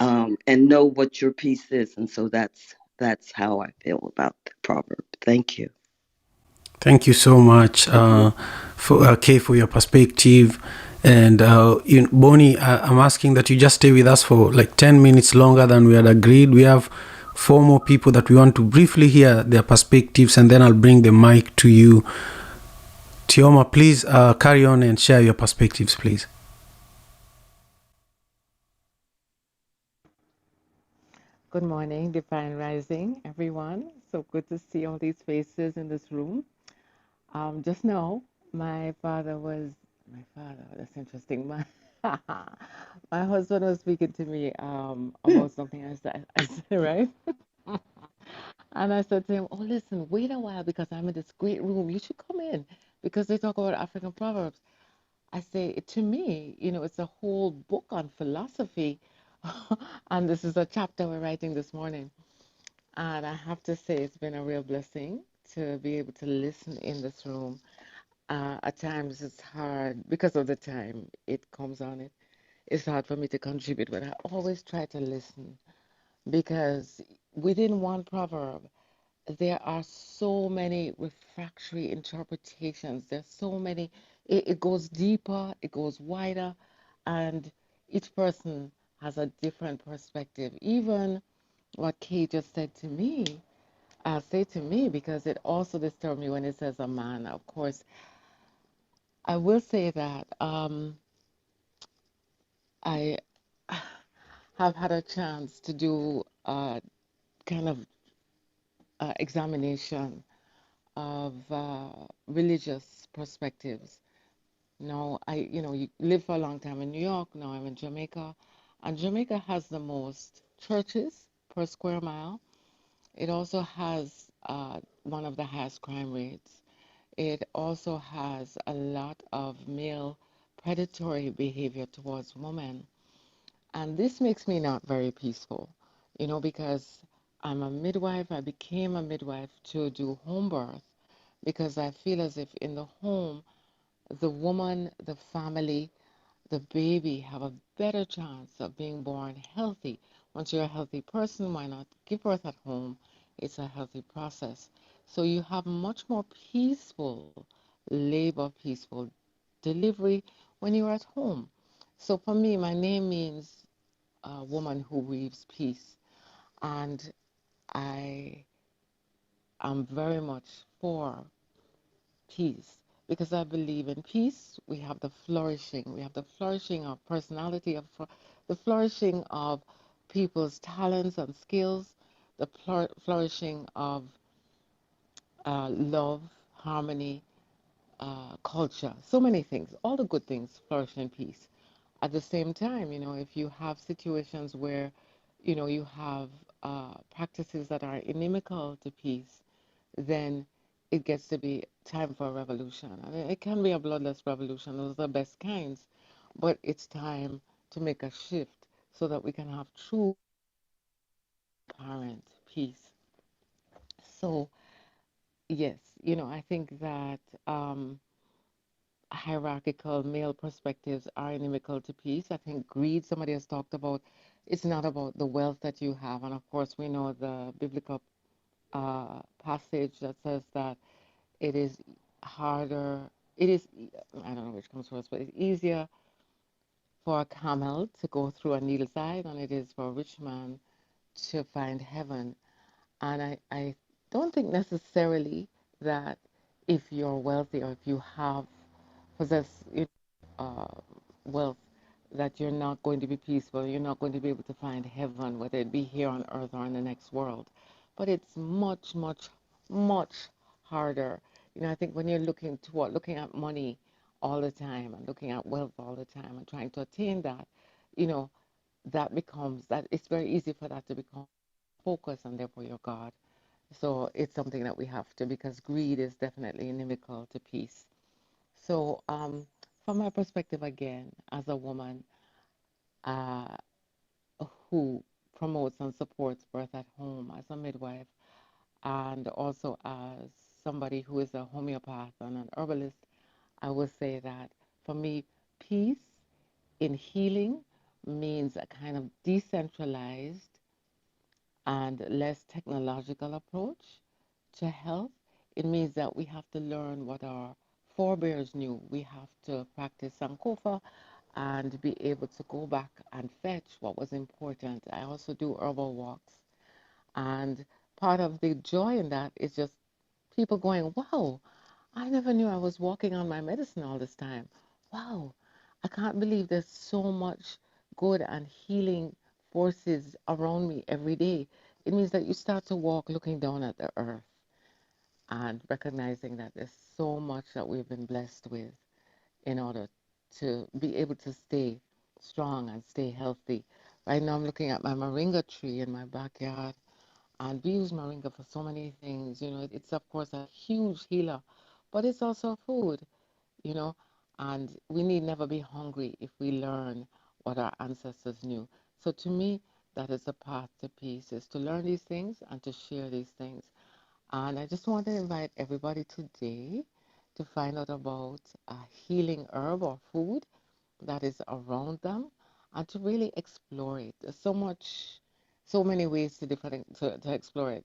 and know what your peace is. And so that's how I feel about the proverb. Thank you. Thank you so much, Kay, for your perspective. And Bonnie, I'm asking that you just stay with us for like 10 minutes longer than we had agreed. We have four more people that we want to briefly hear their perspectives, and then I'll bring the mic to you. Tioma, please carry on and share your perspectives, please. Good morning, Divine Rising, everyone. So good to see all these faces in this room. Just know, that's interesting. My husband was speaking to me about something I said, right? And I said to him, oh, listen, wait a while because I'm in this great room. You should come in because they talk about African proverbs. I say, to me, it's a whole book on philosophy. And this is a chapter we're writing this morning. And I have to say, it's been a real blessing to be able to listen in this room. At times, it's hard because of the time it comes on it. It's hard for me to contribute, but I always try to listen because within one proverb, there are so many refractory interpretations. There's so many, it goes deeper, it goes wider, and each person has a different perspective. Even what Kay just said to me, say to me, because it also disturbed me when it says a man. Of course, I will say that I have had a chance to do a kind of examination of religious perspectives Now, you live for a long time in New York. Now I'm in Jamaica, and Jamaica has the most churches per square mile. It also has one of the highest crime rates. It also has a lot of male predatory behavior towards women. And this makes me not very peaceful, because I'm a midwife. I became a midwife to do home birth because I feel as if in the home, the woman, the family, the baby have a better chance of being born healthy. Once you're a healthy person, why not give birth at home? It's a healthy process. So you have much more peaceful labor, peaceful delivery when you're at home. So for me, my name means a woman who weaves peace. And I am very much for peace because I believe in peace. We have the flourishing. We have the flourishing of personality, the flourishing of people's talents and skills, the flourishing of love, harmony, culture, so many things. All the good things flourish in peace. At the same time, if you have situations where, you have practices that are inimical to peace, then it gets to be time for a revolution. I mean, it can be a bloodless revolution, those are the best kinds, but it's time to make a shift so that we can have true, apparent peace. So, yes, I think that hierarchical male perspectives are inimical to peace. I think greed, somebody has talked about, it's not about the wealth that you have. And of course, we know the biblical passage that says that it is harder, it is, I don't know which comes first, but it's easier for a camel to go through a needle's eye than it is for a rich man to find heaven. And I don't think necessarily that if you're wealthy or if you possess uh, wealth, that you're not going to be peaceful, you're not going to be able to find heaven, whether it be here on earth or in the next world. But it's much, much, much harder. I think when you're looking at money all the time and looking at wealth all the time and trying to attain that, you know, that it's very easy for that to become focus and therefore your God. So it's something that we have to, because greed is definitely inimical to peace. So, from my perspective, again, as a woman uh, who promotes and supports birth at home, as a midwife, and also as somebody who is a homeopath and an herbalist, I would say that for me, peace in healing means a kind of decentralized and less technological approach to health. It means that we have to learn what our forebears knew. We have to practice Sankofa and be able to go back and fetch what was important. I also do herbal walks. And part of the joy in that is just people going, wow, I never knew I was walking on my medicine all this time. Wow, I can't believe there's so much good and healing forces around me every day. It means that you start to walk looking down at the earth and recognizing that there's so much that we've been blessed with in order to be able to stay strong and stay healthy. Right now, I'm looking at my moringa tree in my backyard, and we use moringa for so many things. It's of course a huge healer, but it's also food, you know, and we need never be hungry if we learn what our ancestors knew. So to me, that is a path to peace, is to learn these things and to share these things. And I just want to invite everybody today to find out about a healing herb or food that is around them and to really explore it. There's so many ways to explore it.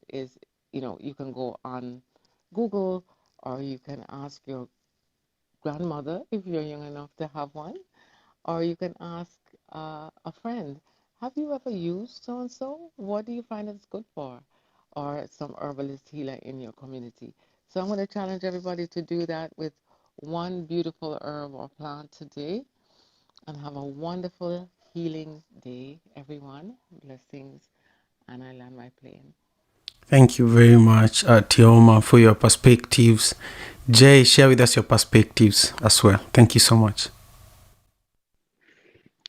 You can go on Google, or you can ask your grandmother if you're young enough to have one, or you can ask a friend, have you ever used so and so? What do you find it's good for? Or some herbalist healer in your community. So I'm going to challenge everybody to do that with one beautiful herb or plant today, and have a wonderful healing day, everyone. Blessings, and I land my plane. Thank you very much, Tioma, for your perspectives. Jay, share with us your perspectives as well. Thank you so much.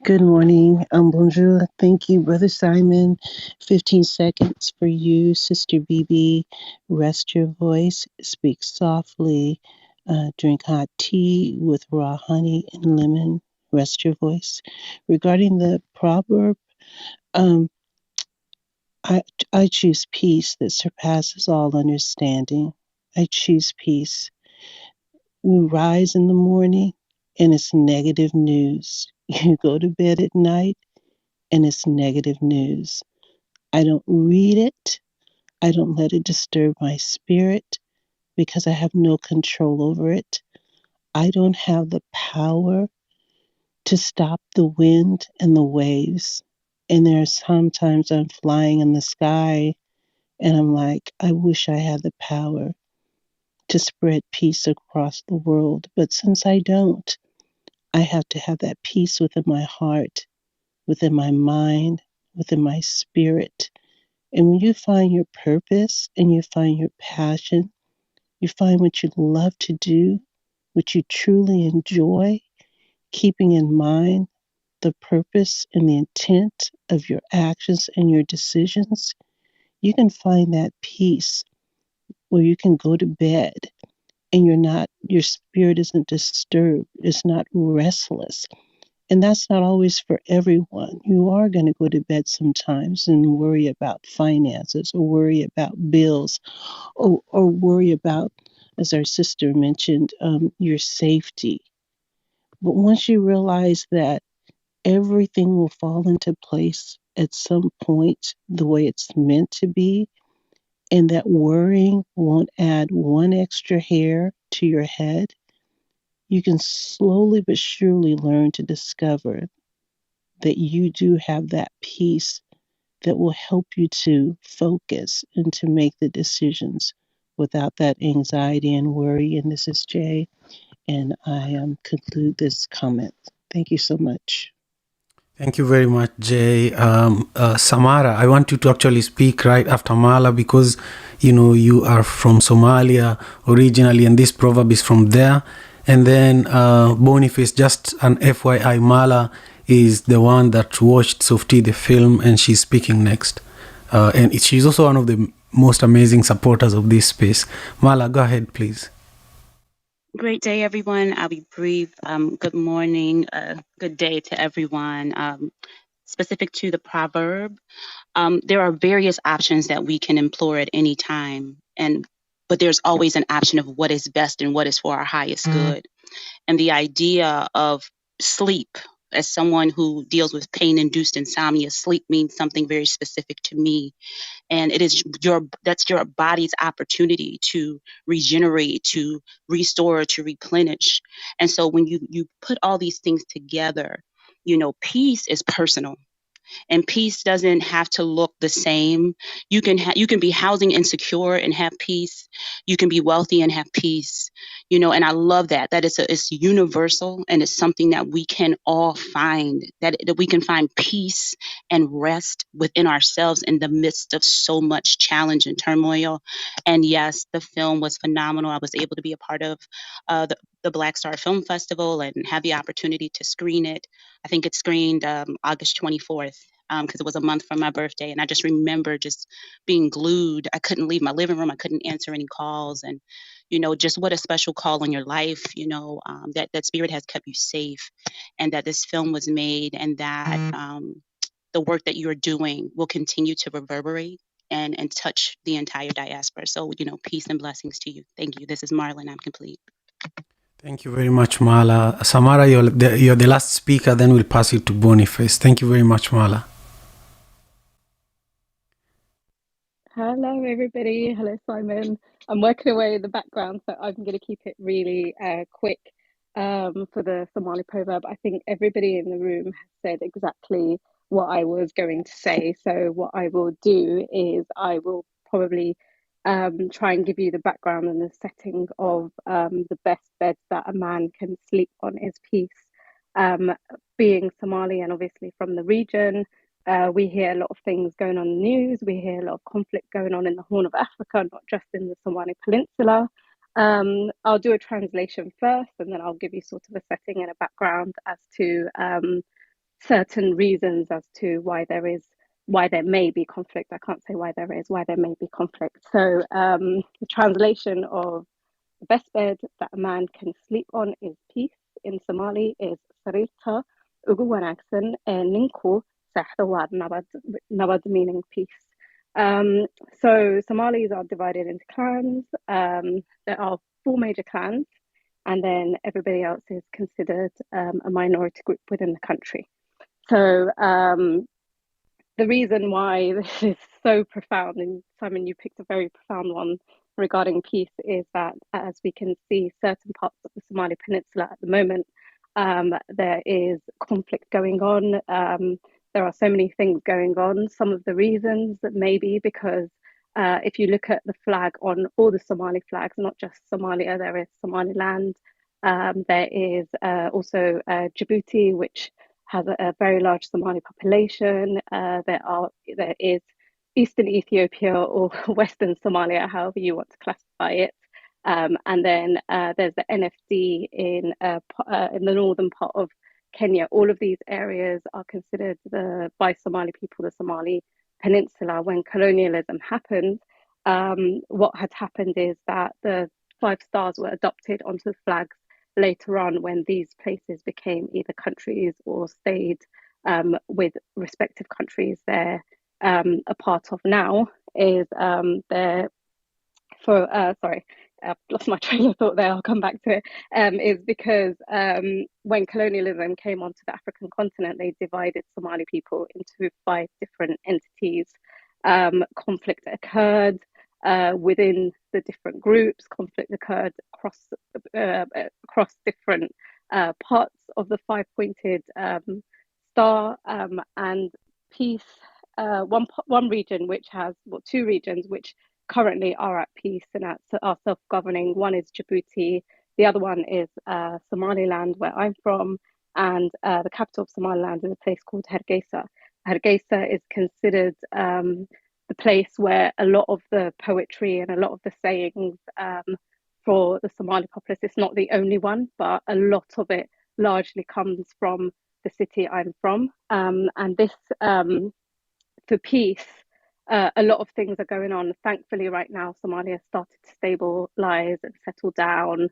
Good morning. Bonjour. Thank you, Brother Simon. 15 seconds for you, Sister BB. Rest your voice. Speak softly. Drink hot tea with raw honey and lemon. Rest your voice. Regarding the proverb, um, I, I choose peace that surpasses all understanding. I choose peace. We rise in the morning and it's negative news. You go to bed at night and it's negative news. I don't read it. I don't let it disturb my spirit because I have no control over it. I don't have the power to stop the wind and the waves. And there are sometimes I'm flying in the sky and I'm like, I wish I had the power to spread peace across the world. But since I don't, I have to have that peace within my heart, within my mind, within my spirit. And when you find your purpose and you find your passion, you find what you love to do, what you truly enjoy, keeping in mind the purpose and the intent of your actions and your decisions, you can find that peace where you can go to bed and your spirit isn't disturbed, it's not restless. And that's not always for everyone. You are going to go to bed sometimes and worry about finances or worry about bills or worry about, as our sister mentioned, your safety. But once you realize that everything will fall into place at some point the way it's meant to be, and that worrying won't add one extra hair to your head, you can slowly but surely learn to discover that you do have that peace that will help you to focus and to make the decisions without that anxiety and worry. And this is Jay, and I conclude this comment. Thank you so much. Thank you very much, Jay. Samara, I want you to actually speak right after Mala because, you are from Somalia originally and this proverb is from there. And then Boniface, just an FYI, Mala is the one that watched Softy the film and she's speaking next. And she's also one of the most amazing supporters of this space. Mala, go ahead, please. Great day, everyone. I'll be brief. Good morning. Good day to everyone. Specific to the proverb, there are various options that we can employ at any time, but there's always an option of what is best and what is for our highest good. And the idea of sleep, as someone who deals with pain-induced insomnia, sleep means something very specific to me, and it is that's your body's opportunity to regenerate, to restore, to replenish. And so when you put all these things together, peace is personal, and peace doesn't have to look the same. You can be housing insecure and have peace. You can be wealthy and have peace. And I love that it's universal, and it's something that we can all find, that we can find peace and rest within ourselves in the midst of so much challenge and turmoil. And yes, the film was phenomenal. I was able to be a part of the Black Star Film Festival and have the opportunity to screen it. I think it screened August 24th, because it was a month from my birthday. And I just remember just being glued. I couldn't leave my living room. I couldn't answer any calls. And, just what a special call on your life, that spirit has kept you safe, and that this film was made, and that the work that you're doing will continue to reverberate and touch the entire diaspora. So, peace and blessings to you. Thank you. This is Marlon. I'm complete. Thank you very much, Mala. Samara, you're the last speaker, then we'll pass it to Boniface. Thank you very much, Mala. Hello, everybody. Hello, Simon. I'm working away in the background, so I'm going to keep it really quick for the Somali proverb. I think everybody in the room has said exactly what I was going to say. So, what I will do is I will probably try and give you the background and the setting of the best bed that a man can sleep on is peace. Being Somali and obviously from the region, We hear a lot of things going on in the news. We hear a lot of conflict going on in the Horn of Africa, not just in the Somali Peninsula. I'll do a translation first, and then I'll give you sort of a setting and a background as to certain reasons as to why there may be conflict. I can't say why there is, why there may be conflict. So the translation of the best bed that a man can sleep on is peace. In Somali is sarirta ugu wanaagsan ee ninku seexdo waa nabad, nabad meaning peace. So Somalis are divided into clans. There are 4 major clans, and then everybody else is considered a minority group within the country. So the reason why this is so profound, and Simon, you picked a very profound one regarding peace, is that as we can see certain parts of the Somali Peninsula at the moment, there is conflict going on. There are so many things going on. Some of the reasons that may be because if you look at the flag on all the Somali flags, not just Somalia, there is Somaliland. There is also Djibouti, which has a very large Somali population. There is Eastern Ethiopia or Western Somalia, however you want to classify it. And then there's the NFD in the northern part of Kenya. All of these areas are considered by Somali people the Somali Peninsula. When colonialism happened, what had happened is that the 5 stars were adopted onto the flags later on when these places became either countries or stayed with respective countries they're a part of now. Is they're sorry, I've lost my train of thought there, I'll come back to it. Is because when colonialism came onto the African continent, they divided Somali people into 5 different entities. Conflict occurred within the different groups. Conflict occurred across different parts of the 5-pointed star, and peace. One region which has 2 regions which currently are at peace and are self-governing. One is Djibouti, the other one is Somaliland, where I'm from, and the capital of Somaliland is a place called Hargeisa. Hargeisa is considered the place where a lot of the poetry and a lot of the sayings for the Somali populace, it's not the only one, but a lot of it largely comes from the city I'm from. And this, for peace, a lot of things are going on. Thankfully, right now, Somalia started to stabilize and settle down.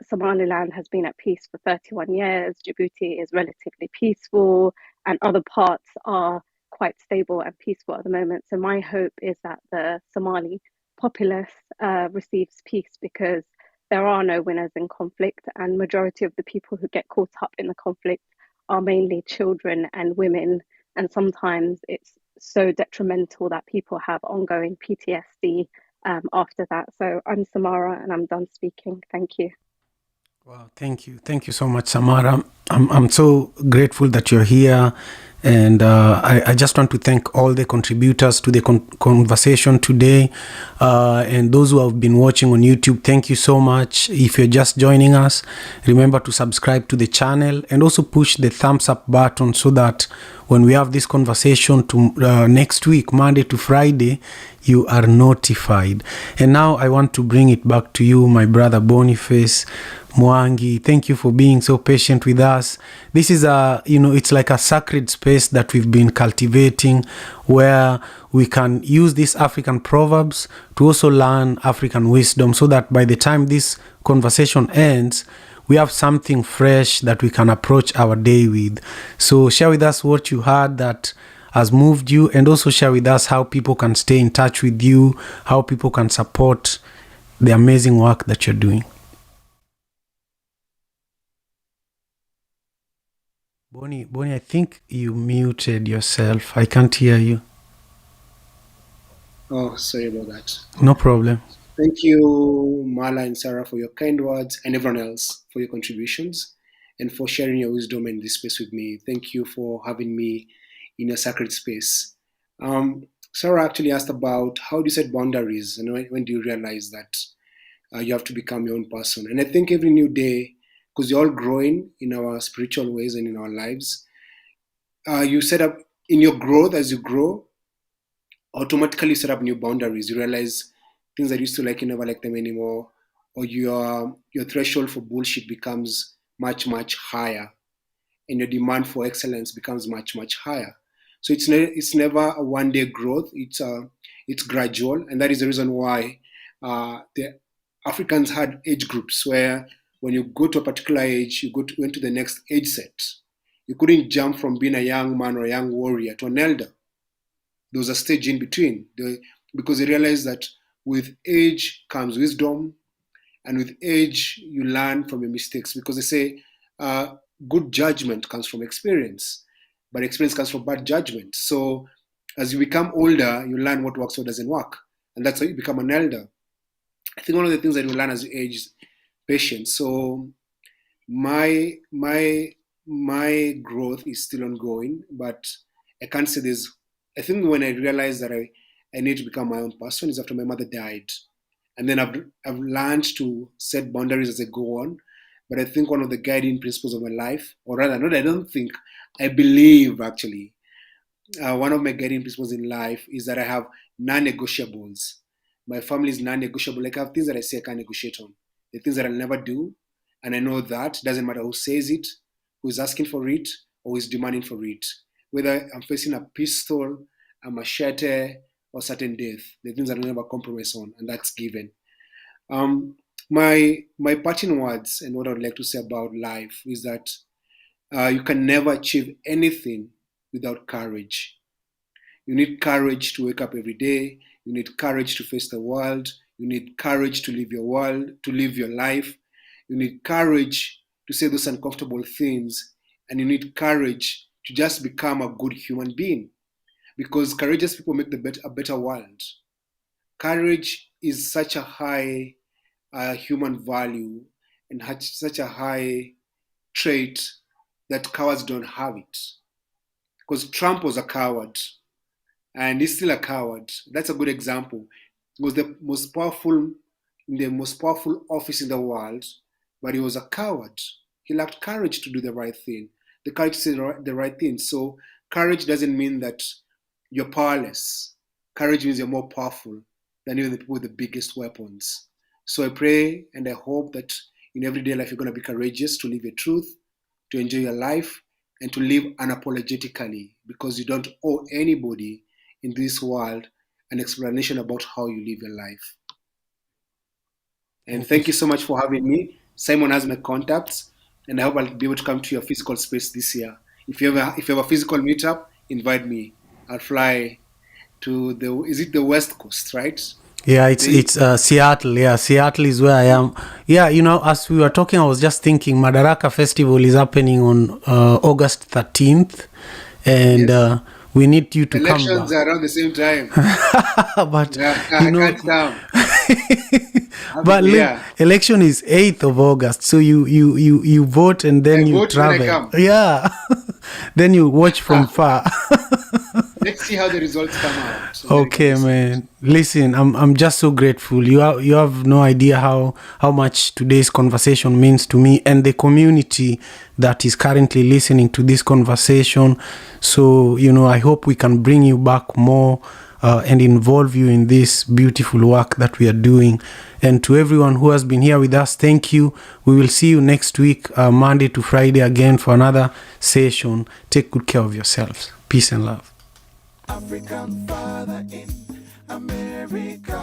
Somaliland has been at peace for 31 years. Djibouti is relatively peaceful, and other parts are quite stable and peaceful at the moment. So my hope is that the Somali populace receives peace, because there are no winners in conflict, and majority of the people who get caught up in the conflict are mainly children and women, and sometimes it's so detrimental that people have ongoing PTSD after that. So I'm Samara, and I'm done speaking. Thank you. Wow, thank you so much, Samara. I'm so grateful that you're here, and I just want to thank all the contributors to the conversation today, and those who have been watching on YouTube. Thank you so much. If you're just joining us, remember to subscribe to the channel and also push the thumbs up button, so that when we have this conversation to next week, Monday to Friday, you are notified. And now I want to bring it back to you, my brother Boniface Mwangi. Thank you for being so patient with us. This is it's like a sacred space that we've been cultivating, where we can use these African proverbs to also learn African wisdom, so that by the time this conversation ends, we have something fresh that we can approach our day with. So share with us what you heard that has moved you, and also share with us how people can stay in touch with you, how people can support the amazing work that you're doing. Bonnie, I think you muted yourself. I can't hear you. Oh, sorry about that. No problem. Thank you, Mala and Sarah, for your kind words, and everyone else for your contributions and for sharing your wisdom in this space with me. Thank you for having me in a sacred space. Sarah actually asked about how do you set boundaries, and when do you realize that you have to become your own person? And I think every new day, because we're all growing in our spiritual ways and in our lives, you set up in your growth, as you grow, automatically set up new boundaries. You realize things that you used to like, you never like them anymore, or your threshold for bullshit becomes much, much higher, and your demand for excellence becomes much, much higher. So it's never a one-day growth. It's gradual, and that is the reason why the Africans had age groups where when you go to a particular age, went to the next age set. You couldn't jump from being a young man or a young warrior to an elder. There was a stage in between, because they realized that with age comes wisdom, and with age you learn from your mistakes, because they say good judgment comes from experience, but experience comes from bad judgment. So as you become older, you learn what works, what doesn't work, and that's how you become an elder. I think one of the things that you learn as you age is patience. So my growth is still ongoing, but I can't say there's. I think when I realized that I need to become my own person is after my mother died, and then I've learned to set boundaries as I go on. But I think one of the guiding principles of my life, or rather, not I don't think, I believe actually, one of my guiding principles in life is that I have non-negotiables. My family is non-negotiable. Like I have things that I say I can't negotiate on. The things that I'll never do, and I know that doesn't matter who says it, who is asking for it, or who is demanding for it. Whether I'm facing a pistol, a machete, or certain death, the things that I'll never compromise on, and that's given. Um, my parting words and what I would like to say about life is that you can never achieve anything without courage. You need courage to wake up every day. You need courage to face the world. You need courage to live your world, to live your life. You need courage to say those uncomfortable things. And you need courage to just become a good human being. Because courageous people make a better world. Courage is such a high human value and such a high trait that cowards don't have it. Because Trump was a coward, and he's still a coward. That's a good example. He was the most powerful in the most powerful office in the world, but he was a coward. He lacked courage to do the right thing, the courage to say the right thing. So courage doesn't mean that you're powerless. Courage means you're more powerful than even the people with the biggest weapons. So I pray and I hope that in everyday life you're going to be courageous to live your truth, to enjoy your life, and to live unapologetically, because you don't owe anybody in this world an explanation about how you live your life. And thank you so much for having me. Simon has my contacts, and I hope I'll be able to come to your physical space this year. If you have a physical meetup, invite me. I'll fly to the West Coast, right? Yeah, it's Seattle. Yeah, Seattle is where I am. Yeah, as we were talking, I was just thinking Madaraka Festival is happening on August 13th, and Yes. we need you to Elections come are around the same time. back. But Yeah, I can't come. but look, Yeah. election is 8th of August, so you vote and then I you vote when I travel. come. Yeah, then you watch from far. Let's see how the results come out. Okay, man. Listen, I'm just so grateful. You have no idea how much today's conversation means to me and the community that is currently listening to this conversation. So, I hope we can bring you back more and involve you in this beautiful work that we are doing. And to everyone who has been here with us, thank you. We will see you next week, Monday to Friday again for another session. Take good care of yourselves. Peace and love. African father in America.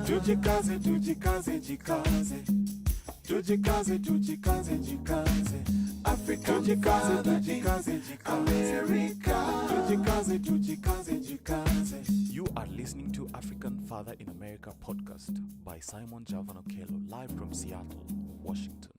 Tujikaze, tujikaze, jikaze. Tujikaze, tujikaze, jikaze. African tujikaze, tujikaze, jikaze. America. Tujikaze, tujikaze, jikaze. You are listening to African Father in America podcast by Simon Javan Okello, live from Seattle, Washington.